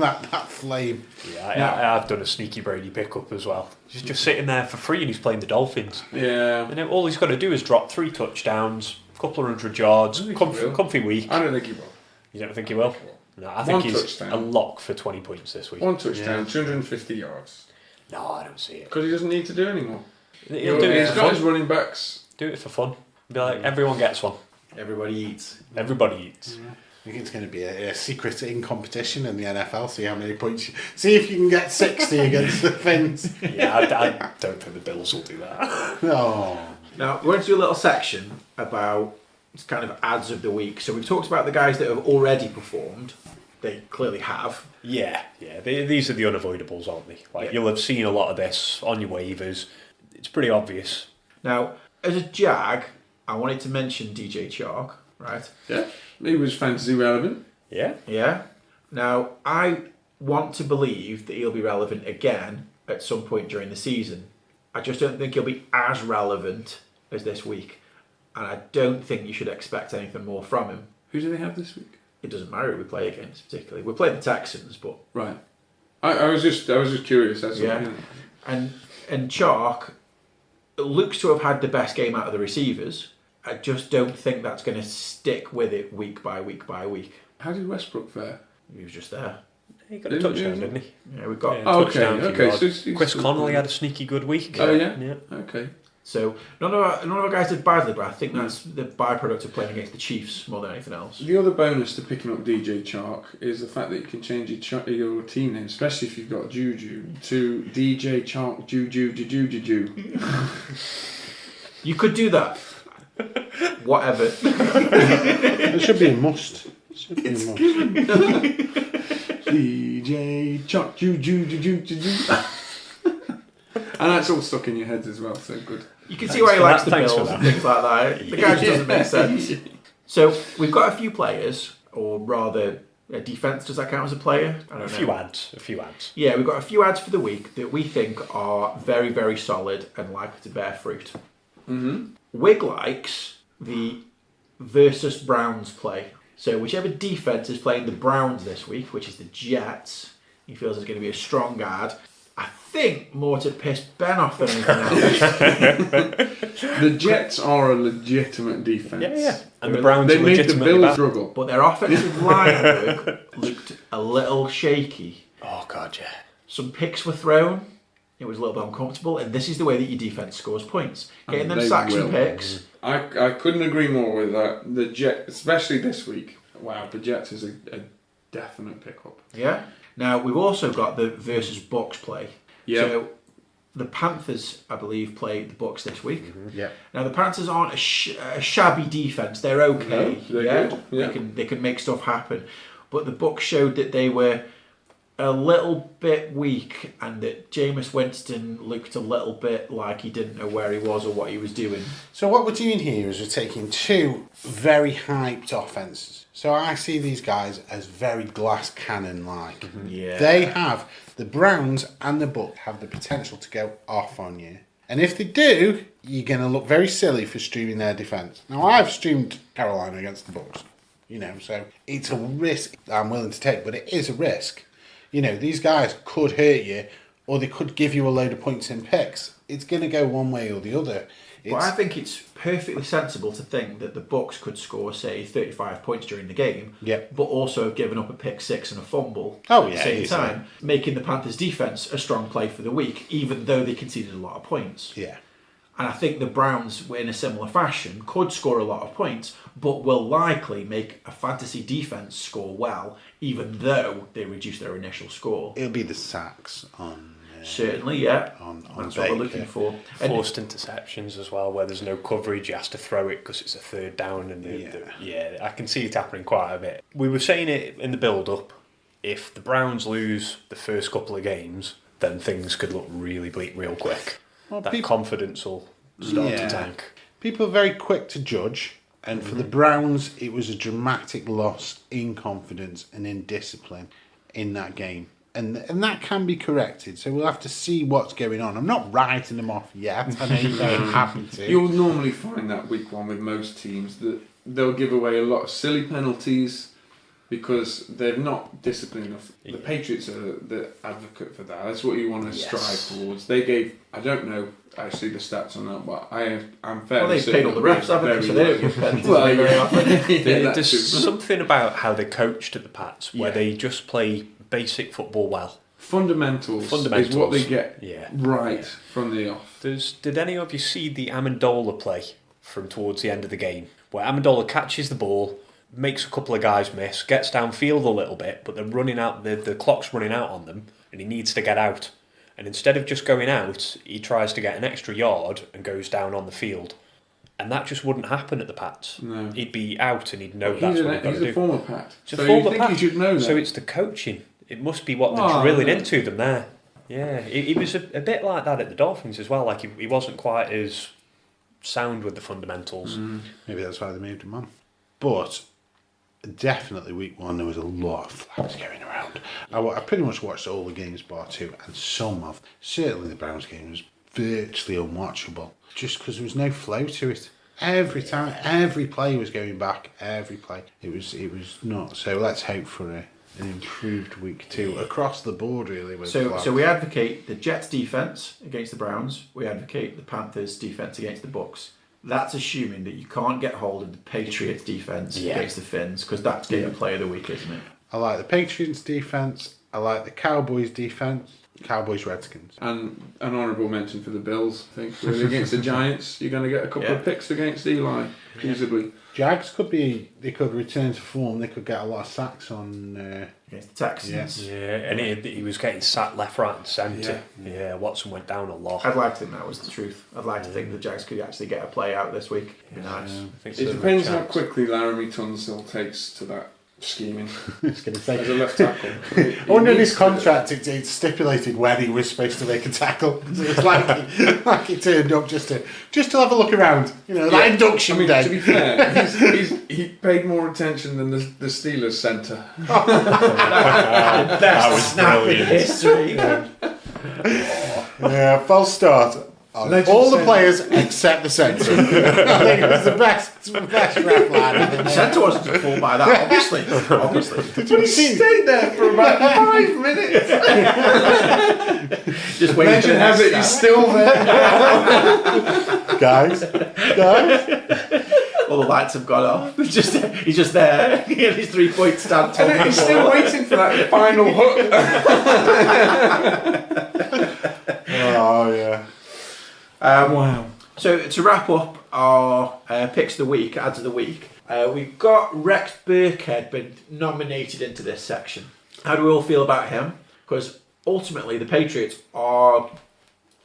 flame. Yeah, I've done a sneaky Brady pickup as well. He's just sitting there for free and he's playing the Dolphins. Yeah, And then all he's got to do is drop 3 touchdowns, a couple of 100 yards, I think he will. comfy week. I don't think he will. You don't think he will? No, I think One he's touchdown. a lock for 20 points this week. One touchdown, 250 yards. No, I don't see it. Because he doesn't need to do anymore. He'll do it He's for got his fun. running backs. Do it for fun. Be like, everyone gets one. Everybody eats. Everybody eats. I think it's going to be a secret in competition in the NFL. See how many points. See if you can get 60 against the Finns. Yeah, I don't think the Bills will do that. Oh, Now, we're going to do a little section about kind of ads of the week. So we've talked about the guys that have already performed. They clearly have. Yeah. These are the unavoidables, aren't they? Like, Yeah. you'll have seen a lot of this on your waivers. It's pretty obvious. Now, as a Jag, I wanted to mention DJ Chark, right? Yeah, he was fantasy relevant. Yeah. Yeah. Now, I want to believe that he'll be relevant again at some point during the season. I just don't think he'll be as relevant as this week. And I don't think you should expect anything more from him. Who do they have this week? It doesn't matter who we play against, particularly. We play the Texans, but... Right. I was just curious. That's all. Yeah. And Chark looks to have had the best game out of the receivers. I just don't think that's going to stick with it week by week by week. How did Westbrook fare? He was just there. He got a touchdown, didn't he? Yeah, we've got... Yeah, Oh, touchdown, okay, a few okay, yards. so he's Chris still Connolly playing. had a sneaky good week. Oh yeah. Yeah. Okay. So none of our guys did badly, but I think that's the byproduct of playing against the Chiefs more than anything else. The other bonus to picking up DJ Chark is the fact that you can change your team name, especially if you've got Juju, to DJ Chark Juju Juju Juju. You could do that. Whatever. it should be a must. It should be a must. DJ Chark Juju Juju Juju. And that's all stuck in your heads as well, so good. You can see why he likes the Thanks for Bills that. and things like that. The guy just doesn't make sense. So we've got a few players, or rather, a defense. Does that count as a player? I don't know. A few ads. Yeah, we've got a few ads for the week that we think are very, very solid and likely to bear fruit. Mm-hmm. Wig likes the versus Browns play. So whichever defense is playing the Browns this week, which is the Jets, he feels is going to be a strong ad. I think more to piss Ben off than anything else. The Jets are a legitimate defence. Yeah. And the Browns they are made the legitimately Bills bad. struggle. But their offensive line work looked a little shaky. Oh, God, yeah. Some picks were thrown. It was a little bit uncomfortable. And this is the way that your defence scores points. Getting them They sacks and will. picks. I couldn't agree more with that. The Jets, especially this week. Wow, the Jets is a definite pickup. Yeah. Now, we've also got the versus Bucks play. Yeah. So, the Panthers, I believe, play the Bucks this week. Yeah. Now, the Panthers aren't a shabby defence. They're okay. No, they're good. Yeah. They can make stuff happen. But the Bucks showed that they were a little bit weak and that Jameis Winston looked a little bit like he didn't know where he was or what he was doing. So what we're doing here is we're taking two very hyped offences. So I see these guys as very glass cannon-like. Yeah. They have, the Browns and the Bucks have the potential to go off on you. And if they do, you're going to look very silly for streaming their defence. Now, I've streamed Carolina against the Bucks, so it's a risk I'm willing to take, but it is a risk. These guys could hurt you, or they could give you a load of points in picks. It's going to go one way or the other. But I think it's perfectly sensible to think that the Bucks could score, say, 35 points during the game, but also have given up a pick six and a fumble at the same time, making the Panthers' defence a strong play for the week, even though they conceded a lot of points. Yeah. And I think the Browns, in a similar fashion, could score a lot of points, but will likely make a fantasy defence score well, even though they reduce their initial score. It'll be the sacks on... Certainly, yeah. On That's what we're looking for. And Forced interceptions as well, where there's no coverage, he has to throw it because it's a third down. And I can see it happening quite a bit. We were saying it in the build-up, if the Browns lose the first couple of games, then things could look really bleak real quick. Well, that confidence will start to tank. People are very quick to judge, and for the Browns, it was a dramatic loss in confidence and in discipline in that game. And that can be corrected, so we'll have to see what's going on. I'm not writing them off yet. I know you're very happy to. You'll normally find that week one with most teams that they'll give away a lot of silly penalties because they're not disciplined enough. The Patriots are the advocate for that. That's what you want to strive towards. They gave, I don't know actually the stats on that, but I'm fairly certain. They've paid all the refs, haven't they? So they don't give penalties very often. There's something about how they coached at the Pats where they just play basic football well. Fundamentals is what they get right from the off. Did any of you see the Amendola play from towards the end of the game? Where Amendola catches the ball, makes a couple of guys miss, gets downfield a little bit, but they're running out, the clock's running out on them, and he needs to get out. And instead of just going out, he tries to get an extra yard and goes down on the field. And that just wouldn't happen at the Pats. No. He'd be out and he'd know that's what he'd got to do. He's a former Pat. So you think he should know that. So it's the coaching. It must be what they're drilling into them there. Yeah, he was a bit like that at the Dolphins as well. Like he wasn't quite as sound with the fundamentals. Maybe that's why they moved him on. But definitely week one there was a lot of flags going around. I pretty much watched all the games bar two, and certainly the Browns game was virtually unwatchable just because there was no flow to it. Every time, every play was going back. Every play, it was nuts. So let's hope for an improved week two across the board, really. So we advocate the Jets defense against the Browns. We advocate the Panthers defense against the Bucks. That's assuming that you can't get hold of the Patriots defense against the Finns, because that's game of play of the week, isn't it? I like the Patriots defense. I like the Cowboys defense. Cowboys Redskins. And an honourable mention for the Bills, I think. Really, against the Giants, you're going to get a couple of picks against Eli, easily. Jags could return to form. They could get a lot of sacks on against the Texans. Yeah, and he was getting sacked left, right, and centre. Yeah, Watson went down a lot. I'd like to think that was the truth. I'd like to think the Jags could actually get a play out this week. It'd be nice. It depends how quickly Laramie Tunsil takes to that scheming. I was going to say, as a left tackle. I wonder in his contract it stipulated when he was supposed to make a tackle. So it was like he turned up just to have a look around. That induction day. To be fair, he paid more attention than the Steelers centre. That was snap in history. Yeah, false start. on Legend all the said- players except the centre. I think it was the best ref line I've ever The centre wasn't to fall by that, obviously. Did you see? Stayed there for about 5 minutes. Just waiting for the Legend has next it, he's snap. still there. Guys, All the lights have gone off. He's just there in his 3-point stance. And on the he's ball. still waiting for that final hook. oh yeah. Wow. So to wrap up our picks of the week, ads of the week, we've got Rex Burkhead been nominated into this section. How do we all feel about him? Because ultimately the Patriots are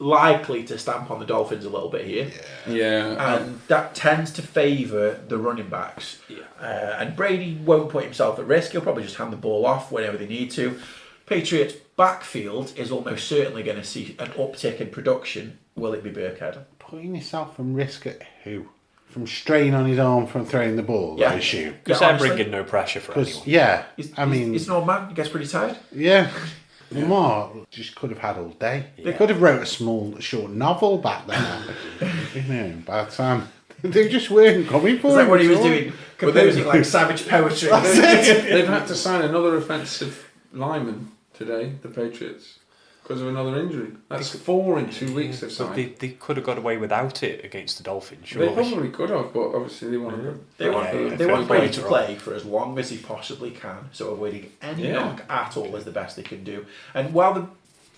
likely to stamp on the Dolphins a little bit here. Yeah. And that tends to favour the running backs. Yeah. And Brady won't put himself at risk. He'll probably just hand the ball off whenever they need to. Patriots backfield is almost certainly going to see an uptick in production. Will it be Burkhead? Putting yourself from risk at who? From strain on his arm from throwing the ball, Yeah. I assume. Because Yeah, they're honestly. bringing no pressure for anyone. Yeah, He's I mean, an old man. He gets pretty tired. yeah. Lamar just could have had all day. They could have wrote a short novel back then. You know, by the time they just weren't coming for Is that him what he at was all. doing? Composing like savage poetry. They've had to sign another offensive lineman today, the Patriots, because of another injury. That's 4 in 2 weeks they've But signed. they could have got away without it against the Dolphins, They surely. probably could have, but obviously they want to. They want, Yeah, they want fair Brady play to to play for as long as he possibly can, so avoiding any Yeah. knock at all is the best they can do. And while the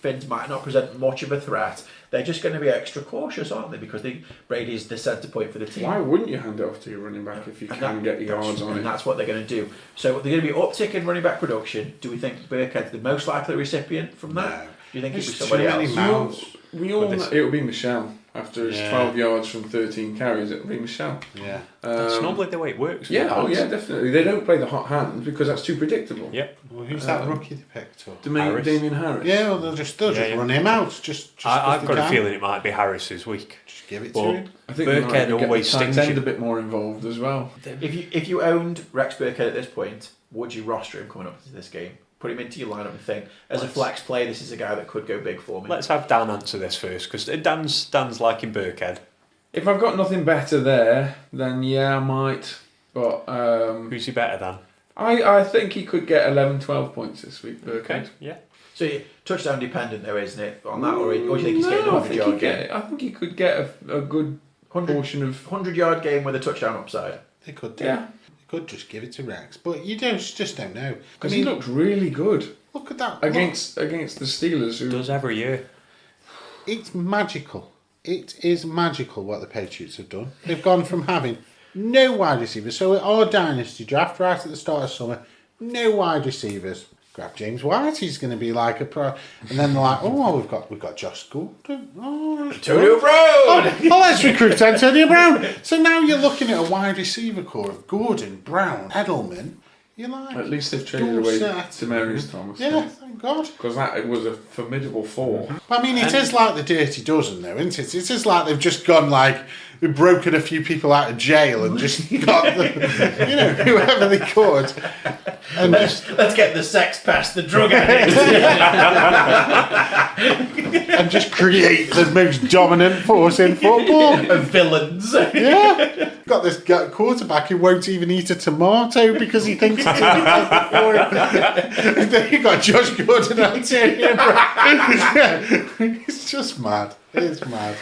Finns might not present much of a threat, they're just going to be extra cautious, aren't they? Because Brady's the centre point for the team. Why wouldn't you hand it off to your running back if you And can get the yards on and it? that's what they're going to do. So they're going to be uptick in running back production. Do we think Burkhead's the most likely recipient from that? No. Do you think There's it'll be somebody too many else? mouths. We all know it'll be Michelle after his Yeah. 12 yards from 13 carries. It'll be Michelle. Yeah. That's normally the way it works. with Yeah, the oh Pats. yeah, definitely. They don't play the hot hand because that's too predictable. Yep. Well, who's that rookie they picked up? Harris. Damien Harris. Yeah, well, they'll just Yeah. run him out. Just I've if got they a can. feeling it might be Harris's week. Just give it But to him. I think they might Burkhead even get always the tight stings end you. a bit more involved as well. If you owned Rex Burkhead at this point, would you roster him coming up into this game? Put him into your lineup and think, as a flex play, this is a guy that could go big for me. Let's have Dan answer this first, because Dan's liking Burkhead. If I've got nothing better there, then yeah, I might. But Who's he better than? I think he could get 11, 12 points this week, Burkhead. Yeah. So touchdown dependent though, isn't it, on that? Or do you think he's getting a 100-yard game? I think he could get a good portion of... 100-yard game with a touchdown upside. They could do. Yeah. They could just give it to Rex. But you just don't know. Because he looked really good look at that. against the Steelers. Who Does every year. It's magical. It is magical what the Patriots have done. They've gone from having no wide receivers. So at our dynasty draft right at the start of summer, no wide receivers. Grab James White, he's going to be like a pro. And then they're like, oh, well, we've got Josh Gordon. Oh, Antonio Brown! Oh, let's recruit Antonio Brown. So now you're looking at a wide receiver core of Gordon, Brown, Edelman. You're like, at least they've traded away Dorset. to Mary's Thomas. Yeah, thank God. Because it was a formidable 4. I mean, it is like the Dirty Dozen, though, isn't it? It is like they've just gone like they've broken a few people out of jail and just got the, whoever they could, and just Let's get the sex pest, the drug addict. create the most dominant force in football. of villains. Yeah, got this quarterback who won't even eat a tomato because he thinks it's too difficult for him. And then you got Josh Gordon and Antonio Brown. It's just mad. It's mad.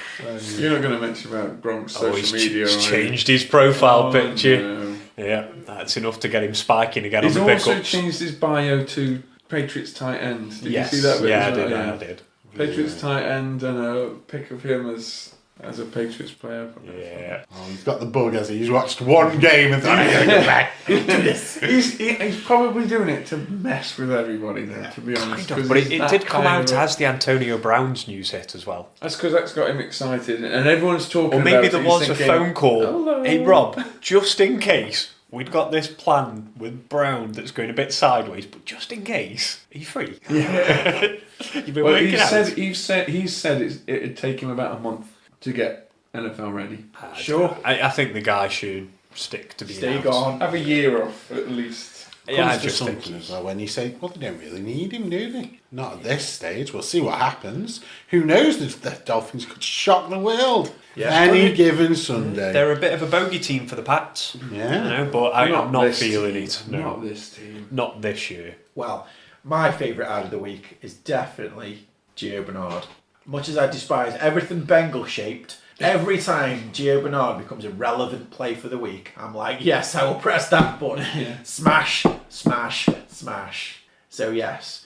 You're not going to mention about Gronk's social he's media. he's are you? changed his profile Oh, picture. no. Yeah, that's enough to get him spiking again He's on the also pickups. changed his bio to Patriots tight end. Did Yes. you see that bit? Yeah, I as well? did. I did. Patriots tight end and a pic of him as a Patriots player. Yeah. Oh, he's got the bug, has he? He's watched one game and thought, I'm going to go back. He's probably doing it to mess with everybody, though, to be honest. 'cause But he's it that did come kind out of a- as the Antonio Brown's news hit as well. That's because that's got him excited, and everyone's talking Or maybe about there it. was He's a thinking, phone call. "Hello." Hey Rob, just in case we'd got this plan with Brown that's going a bit sideways, but just in case, are you free? Yeah. You've been Well, working out. he said it'd take him about a month to get NFL ready. Sure. I think the guy should stick to being Stay out. gone. Have a year off at least. Yeah, I Comes to just think something as well when you say, well, they don't really need him, do they? Not at this stage. We'll see what happens. Who knows if the Dolphins could shock the world any given Sunday. they're a bit of a bogey team for the Pats. Yeah. But I'm not this feeling team. it. No, Not this team. not this year. Well, my favourite ad of the week is definitely Gio Bernard. Much as I despise everything Bengal shaped, every time Gio Bernard becomes a relevant play for the week, I'm like, yes, I will press that button. Smash, smash, smash. So yes,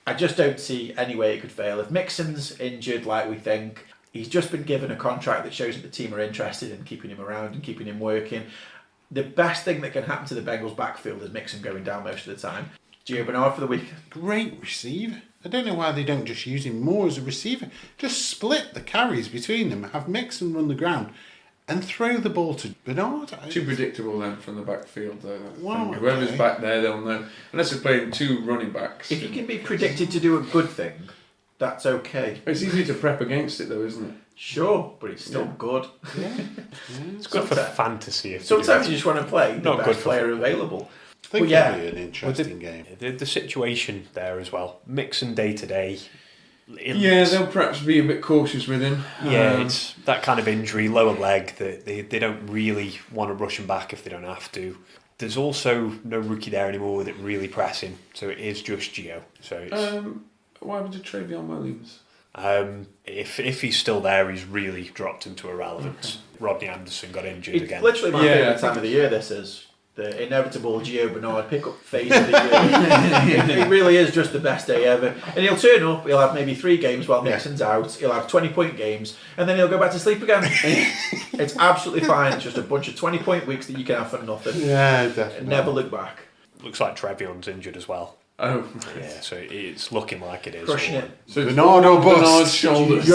I just don't see any way it could fail. If Mixon's injured like we think, he's just been given a contract that shows that the team are interested in keeping him around and keeping him working. The best thing that can happen to the Bengals backfield is Mixon going down most of the time. Gio Bernard for the week. Great receiver. I don't know why they don't just use him more as a receiver. Just split the carries between them, have Mixon run the ground, and throw the ball to Bernard. Too predictable then from the backfield though. Wow, Whoever's okay. back there, they'll know. Unless they're playing 2 running backs. If you can be predicted to do a good thing, that's okay. It's easy to prep against it though, isn't it? Sure, but it's still good. It's good for Sometimes- fantasy. If Sometimes you you just want to play the Not good best for player available. I think Well, yeah. it'll be an interesting game. the situation there as well. Mixon day to day. Yeah, they'll perhaps be a bit cautious with him. Yeah, it's that kind of injury, lower leg, that they don't really want to rush him back if they don't have to. There's also no rookie there anymore with it really pressing, so it is just Gio. So it's, Why would you Travion Williams? if he's still there, he's really dropped into irrelevance. Rodney Anderson got injured It's again. literally my Yeah, I favourite think time of the year, this is. The inevitable Gio Bernard pick-up phase of the year. It really is just the best day ever. And he'll turn up, he'll have maybe 3 games while Mixon's out, he'll have 20-point games, and then he'll go back to sleep again. It's absolutely fine, it's just a bunch of 20-point weeks that you can have for nothing. Yeah, And definitely. never look back. Looks like Trevion's injured as well. Oh, Yeah, so it's looking like it is. Crushing it. so it's Bernardo all Bernard's bust. shoulders.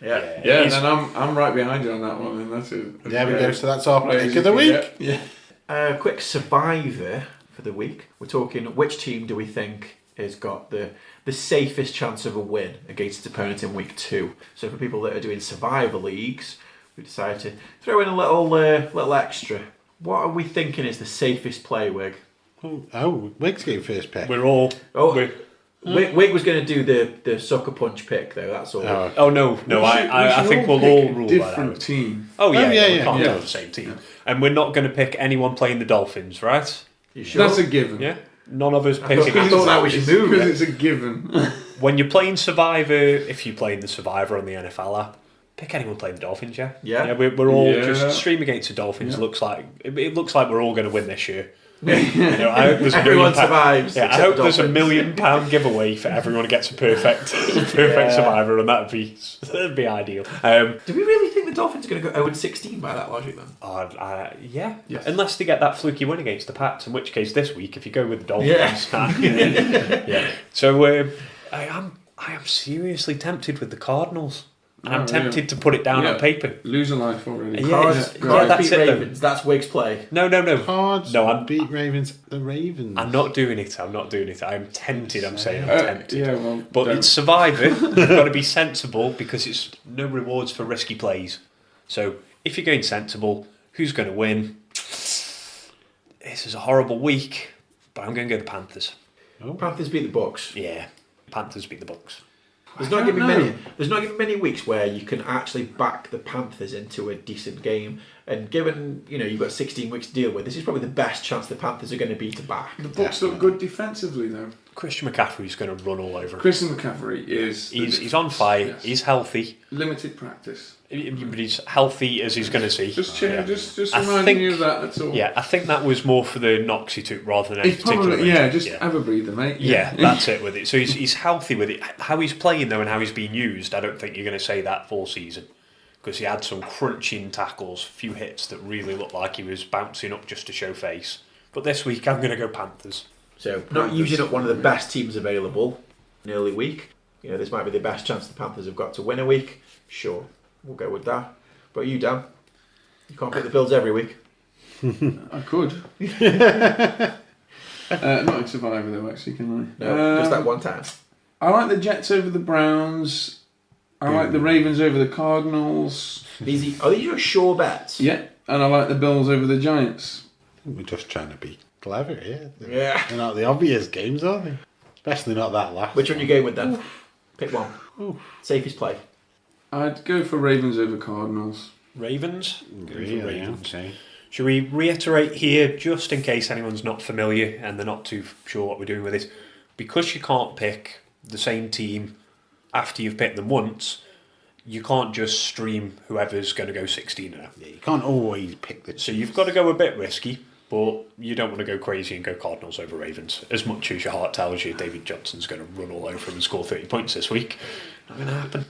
Yeah. Yeah, He's- then I'm right behind you on that one. And that's it. There we go. So that's our pick of the week. Yeah. Quick survivor for the week. We're talking which team do we think has got the safest chance of a win against its opponent in week 2. So for people that are doing survivor leagues, we decided to throw in a little extra. What are we thinking is the safest play, Wig? Oh, Wig's getting first pick. We're all. Oh, we're- Wig was going to do the sucker punch pick though. That's all. Oh, oh no, I think we'll all pick a rule different that out. team. Oh yeah, yeah, we yeah. can't Yeah. go on the same team, and we're not going to pick anyone playing the Dolphins, right? You sure? That's a given. Yeah, none of us thought- picking. I thought that was your move. Because it's a given. When you're playing Survivor, if you're playing the Survivor on the NFL app, pick anyone playing the Dolphins. Yeah. we're all Yeah. just stream against the Dolphins. Yeah. Looks like it looks like we're all going to win this year. You know, I hope there's Everyone £1 million. survives. Yeah, I except hope the there's Dolphins. £1 million giveaway for everyone who gets a perfect Survivor, and that'd be ideal. Do we really think the Dolphins are going to go 0-16 by that logic then? Yeah, Yes. unless they get that fluky win against the Pats, in which case this week, if you go with the Dolphins, yeah. So I am seriously tempted with the Cardinals, and I'm Oh, tempted to put it down Yeah. on paper. Lose a life already. Yeah. Cards, Yeah, Cards that's beat it, though. Ravens. That's Wig's play. No. Cards No, I'm- beat Ravens. The Ravens. I'm not doing it. I'm tempted. I'm saying I'm tempted. Yeah, well, But don't. it's Survivor. You've got to be sensible because it's no rewards for risky plays. So if you're going sensible, who's going to win? This is a horrible week, but I'm going to go the Panthers. Panthers beat the Bucks. Yeah, Panthers beat the Bucks. There's I not don't going to be know. many. There's not going to be many weeks where you can actually back the Panthers into a decent game. And given you've got 16 weeks to deal with, this is probably the best chance the Panthers are going to be to back. The Bucks look good defensively though. Christian McCaffrey's going to run all over him. Christian McCaffrey is. He's on fire. Yes. He's healthy. Limited practice. But he's healthy as he's going to see. Just I reminding think- you of that. That's all. Yeah, I think that was more for the knocks he took rather than any It's particular probably reason. just have a breather, mate. Yeah, that's it with it. So he's healthy with it. How he's playing though and how he's being used, I don't think you're going to say that full season. Because he had some crunching tackles, a few hits that really looked like he was bouncing up just to show face. But this week I'm going to go Panthers. So not using up one of the best teams available in early week. This might be the best chance the Panthers have got to win a week. Sure, we'll go with that. But you, Dan, you can't pick the Bills every week. I could. Not in Survivor though, actually, can I? No, just that one time. I like the Jets over the Browns. I like the Ravens over the Cardinals. Are these your sure bets? Yeah. And I like the Bills over the Giants. We're just trying to be clever here. Yeah. They're not the obvious games, are they? Especially not that last. Which one you going with then? Pick one. Safest play. I'd go for Ravens over Cardinals. Ravens? Go for Really? Ravens. Okay. Should we reiterate here, just in case anyone's not familiar and they're not too sure what we're doing with it? Because you can't pick the same team after you've picked them once, you can't just stream whoever's going to go 16-0. Yeah, you can't always pick the. So you've got to go a bit risky, but you don't want to go crazy and go Cardinals over Ravens. As much as your heart tells you David Johnson's going to run all over them and score 30 points this week. Not going to happen.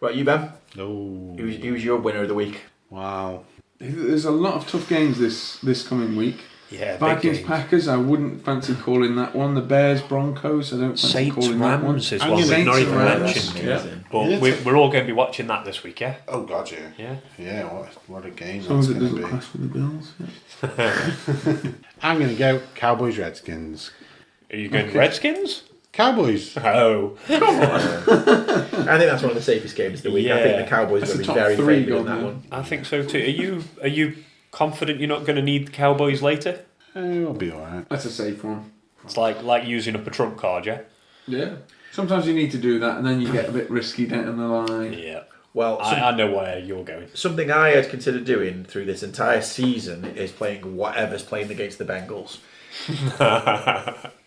Right, you, Ben? No. Who's your winner of the week? Wow. There's a lot of tough games this coming week. Yeah, Vikings big game. Packers, I wouldn't fancy calling that one. The Bears Broncos, I don't fancy Saints calling that one. Rams is I'm one gonna- we've not even Saints, mentioned. Rams, yeah. But Yeah, we're all going to be watching that this week, yeah? Oh God, yeah. Yeah. Yeah. What a game As long that's as it going to doesn't be. clash with the Bills. Yeah. I'm going to go Cowboys Redskins. Are you going Redskins? Cowboys. Oh. I think that's one of the safest games of the week. I think Yeah. the Cowboys are That's going to a be top very three favoured in gone that now. one. I think so too. Are you confident you're not going to need the Cowboys later? I'll be alright. That's a safe one. It's like using up a trump card, yeah? Yeah. Sometimes you need to do that and then you get a bit risky down the line. Yeah. Well, I know where you're going. something I had considered doing through this entire season is playing whatever's playing against the Bengals.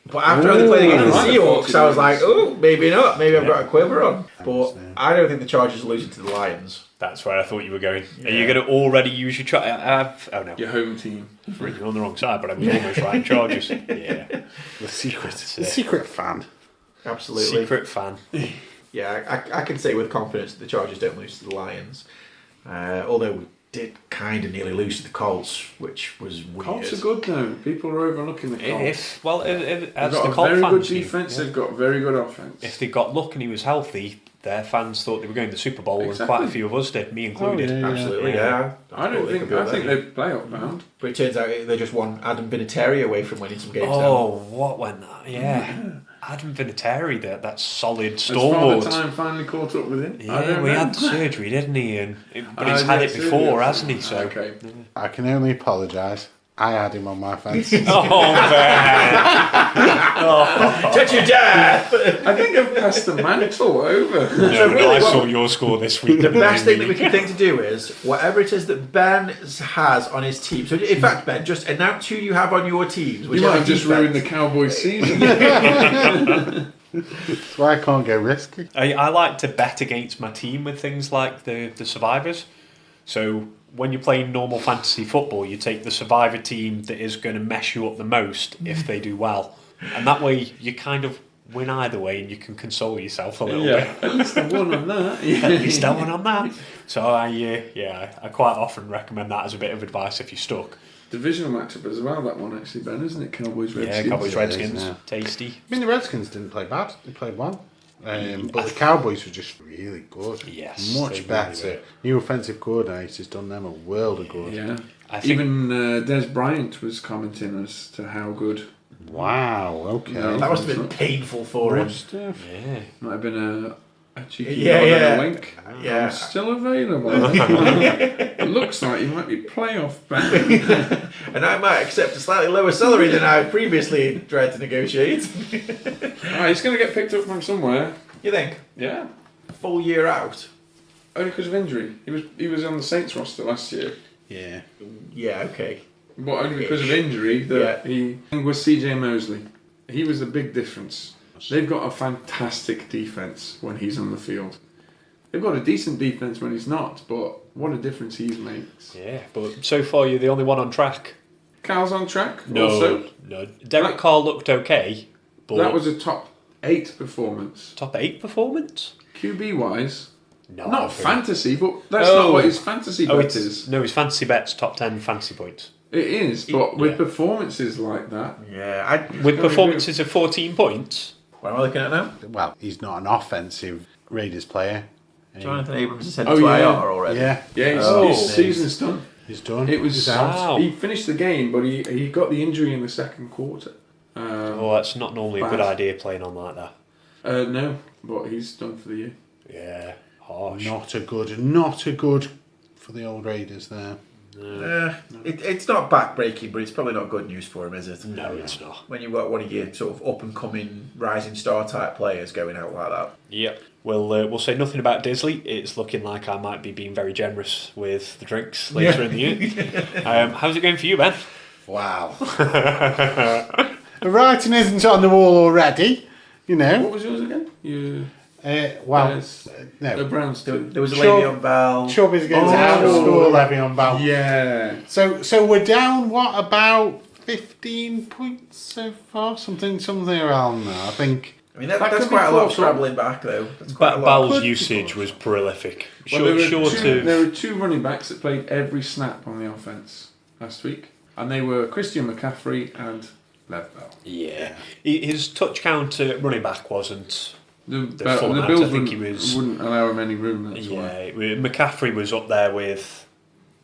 But after they played against the I like the Seahawks, I was like, 49ers. oh, maybe not. Maybe I've got a quiver on. But Understand. I don't think the Chargers are losing to the Lions. That's where I thought you were going. Are you Yeah. going to already use your oh no, Your home team. you're on the wrong side, but I was almost right. Chargers. Yeah. The secret. That's The it. secret fan. Absolutely. Secret fan. Yeah, I can say with confidence that the Chargers don't lose to the Lions. Although we did kind of nearly lose to the Colts, which was weird. Colts are good now. People are overlooking the Colts. If They've as got the a Colt very fans good knew, defence, yeah. they've got very good offence. If they got luck and he was healthy, their fans thought they were going to the Super Bowl, and Exactly. quite a few of us did, me included. Oh, yeah. Absolutely, Yeah. yeah. I don't think could be I think that. they're playoff bound. But it turns out they just won Adam Vinatieri away from winning some games. Oh, what went that? Yeah. Adam Vinatieri, that solid Has stalwart. Father Time finally caught up with him? I Yeah, don't we know. had the surgery, didn't he? But Ah, he's had yeah, it before, surgery. hasn't he? So. Okay. I can only apologise. I had him on my fantasy. Oh man! Touch your death! I think I've passed the mantle over. No, really, I saw what- your score this week. The best thing that we can think to do is whatever it is that Ben has on his team. So, in fact, Ben, just announce who you have on your teams. You might have just ruined the Cowboys' season. That's why I can't go risky. I like to bet against my team with things like the survivors. So when you're playing normal fantasy football, you take the survivor team that is going to mess you up the most if they do well, and that way you kind of win either way, and you can console yourself a little Yeah, bit. at least I won on that. At least I won on that. So I quite often recommend that as a bit of advice if you're stuck. Divisional matchup as well, that one actually, Ben, isn't it? Cowboys, Redskins. Yeah, Cowboys, Yeah, Redskins, yeah. tasty. I mean, the Redskins didn't play bad. They played well. But the Cowboys were just really good. Yes, they Much really better. were. New offensive coordinator's done them a world of good. Yeah. I think Even Des Bryant was commenting as to how good. Wow, okay. No. That must have been painful for him. Good stuff. yeah. Might have been a cheeky Yeah, nod and yeah. a wink. Yeah. I'm still available. It looks like you might be playoff bound. And I might accept a slightly lower salary than I previously tried to negotiate. Alright, he's going to get picked up from somewhere. You think? Yeah. Full year out? Only because of injury. He was on the Saints roster last year. Yeah. Yeah, okay. But only because of injury that he was CJ Mosley. He was the big difference. They've got a fantastic defense when he's on the field. They've got a decent defense when he's not, but what a difference he makes. Yeah, but so far you're the only one on track. Cal's on track. No, Also, no. Derek Carr looked okay, but that was a top 8 performance. top 8 performance. QB wise, No, not I think- fantasy, but that's Oh. not what his fantasy Oh, bet it's is. no, his fantasy bet's top 10 fantasy points. It is, but with Yeah. performances like that, Yeah, With Oh, performances of 14 points. what am I looking at now? Well, he's not an offensive Raiders player. Jonathan Abrams has said Oh, to yeah. IR already. Yeah, yeah, Oh. his season's done. he's done. It was He's out. Wow. He finished the game, but he got the injury in the second quarter. Oh, that's not normally a good Bad. idea playing on like that. No, but he's done for the year. Yeah, harsh. Not a good for the old Raiders there. It's not back-breaking, but it's probably not good news for him, is it? No, it's not. When you've got one of your sort of up-and-coming rising star type players going out like that. Yep. We'll say nothing about Disley. It's looking like I might be being very generous with the drinks later in the year. How's it going for you, Ben? Wow. The writing isn't on the wall already, you know. What was yours again? No. The Browns. There was a Le'Veon Bell. Chubb is going to outscore Le'Veon Bell. Yeah. So we're down, what, about 15 points so far? Something around there, I think. I mean, that's quite a lot of scrabbling back, though. That's quite a lot. Bell's usage was prolific. Well, there were two running backs that played every snap on the offense last week, and they were Christian McCaffrey and Lev Bell. Yeah. His touch count at running back wasn't The full amount. Bills I think he was. wouldn't allow him any room. That's why. McCaffrey was up there with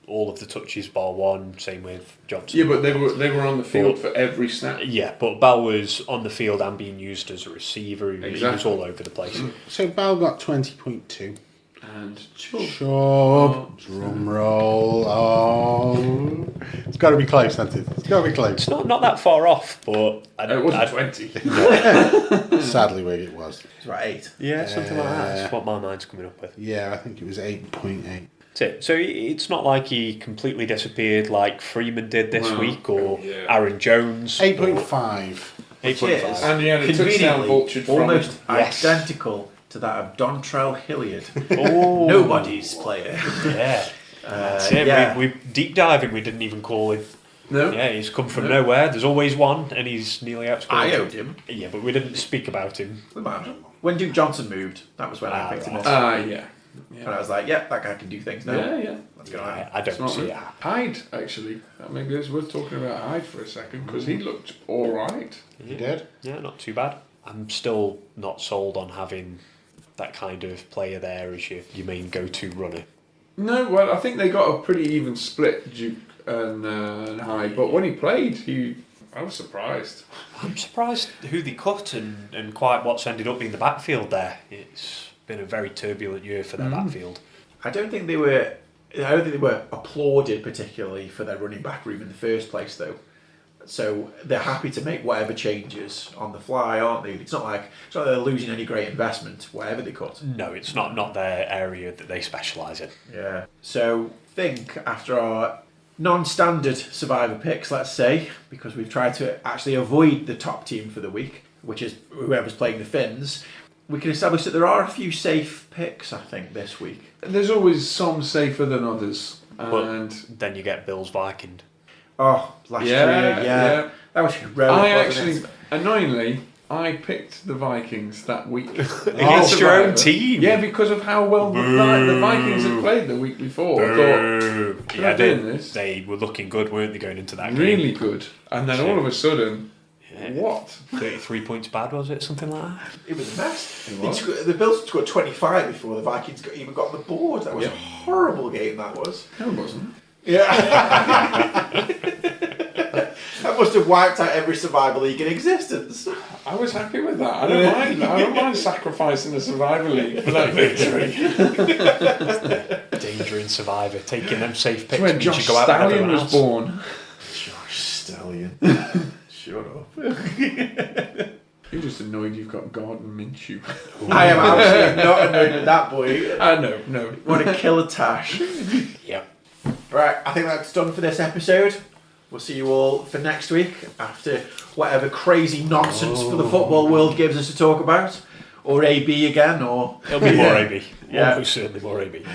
all of the touches bar one. Same with Johnson. Yeah, but they were on the field for every snap. Yeah, but Bell was on the field and being used as a receiver. He was all over the place. So Bell got 20.2. And Chubb. Drum roll. Oh. It's got to be close, hasn't it? It's got to be close. It's not that far off, but It wasn't 20. Sadly, where it was. It's about 8. Yeah, something like that. That's what my mind's coming up with. Yeah, I think it was 8.8. That's it. So it's not like he completely disappeared like Freeman did this week or Aaron Jones. 8.5. 8.5. And he had a touchdown vultured from almost it. identical to that of Dontrell Hilliard. Oh. Nobody's player. Yeah. That's it. Yeah. We deep diving, we didn't even call him. No. Yeah, he's come from nowhere. There's always one, and he's nearly outscored. I owed him. Yeah, but we didn't speak about him. When Duke Johnson moved, that was when I picked him up. Yeah. And I was like, that guy can do things now. Yeah. Let's go on. I don't see it. Hyde, actually. Maybe it's worth talking about Hyde for a second, because he looked alright. You did? Yeah, not too bad. I'm still not sold on having that kind of player there as your main go-to runner. No, well, I think they got a pretty even split, Duke and Hyde. But when he played, I was surprised. I'm surprised who they cut and quite what's ended up being the backfield there. It's been a very turbulent year for their backfield. I don't think they were applauded particularly for their running back room in the first place, though. So they're happy to make whatever changes on the fly, aren't they? It's not like they're losing any great investment, whatever they cut. No, it's not their area that they specialise in. Yeah. So think after our non-standard survivor picks, let's say, because we've tried to actually avoid the top team for the week, which is whoever's playing the Finns, we can establish that there are a few safe picks, I think, this week. There's always some safer than others. But then you get Bills Viking. Oh, last year, yeah. That was heroic. Annoyingly, I picked the Vikings that week. Against your own team? Yeah, because of how well the Vikings had played the week before. I thought, yeah, they were looking good, weren't they, going into that game? Really good. And then all of a sudden, what? 33 points bad, was it? Something like that? It was a mess. It was. The Bills scored 25 before the Vikings even got on the board. That was a horrible game, that was. No, it wasn't. Yeah. That must have wiped out every Survivor League in existence. I was happy with that. I don't mind sacrificing the Survivor League for that victory. Danger in Survivor, taking them safe picks. When Josh Stallion was born. Josh Stallion. Shut up. You're just annoyed you've got Gordon Minshew. I am absolutely not annoyed with that boy. No. What a killer tash. Yep. Right, I think that's done for this episode. We'll see you all for next week after whatever crazy nonsense for the football world gives us to talk about. Or AB again, or... It'll be more AB. Yeah. Almost certainly more AB.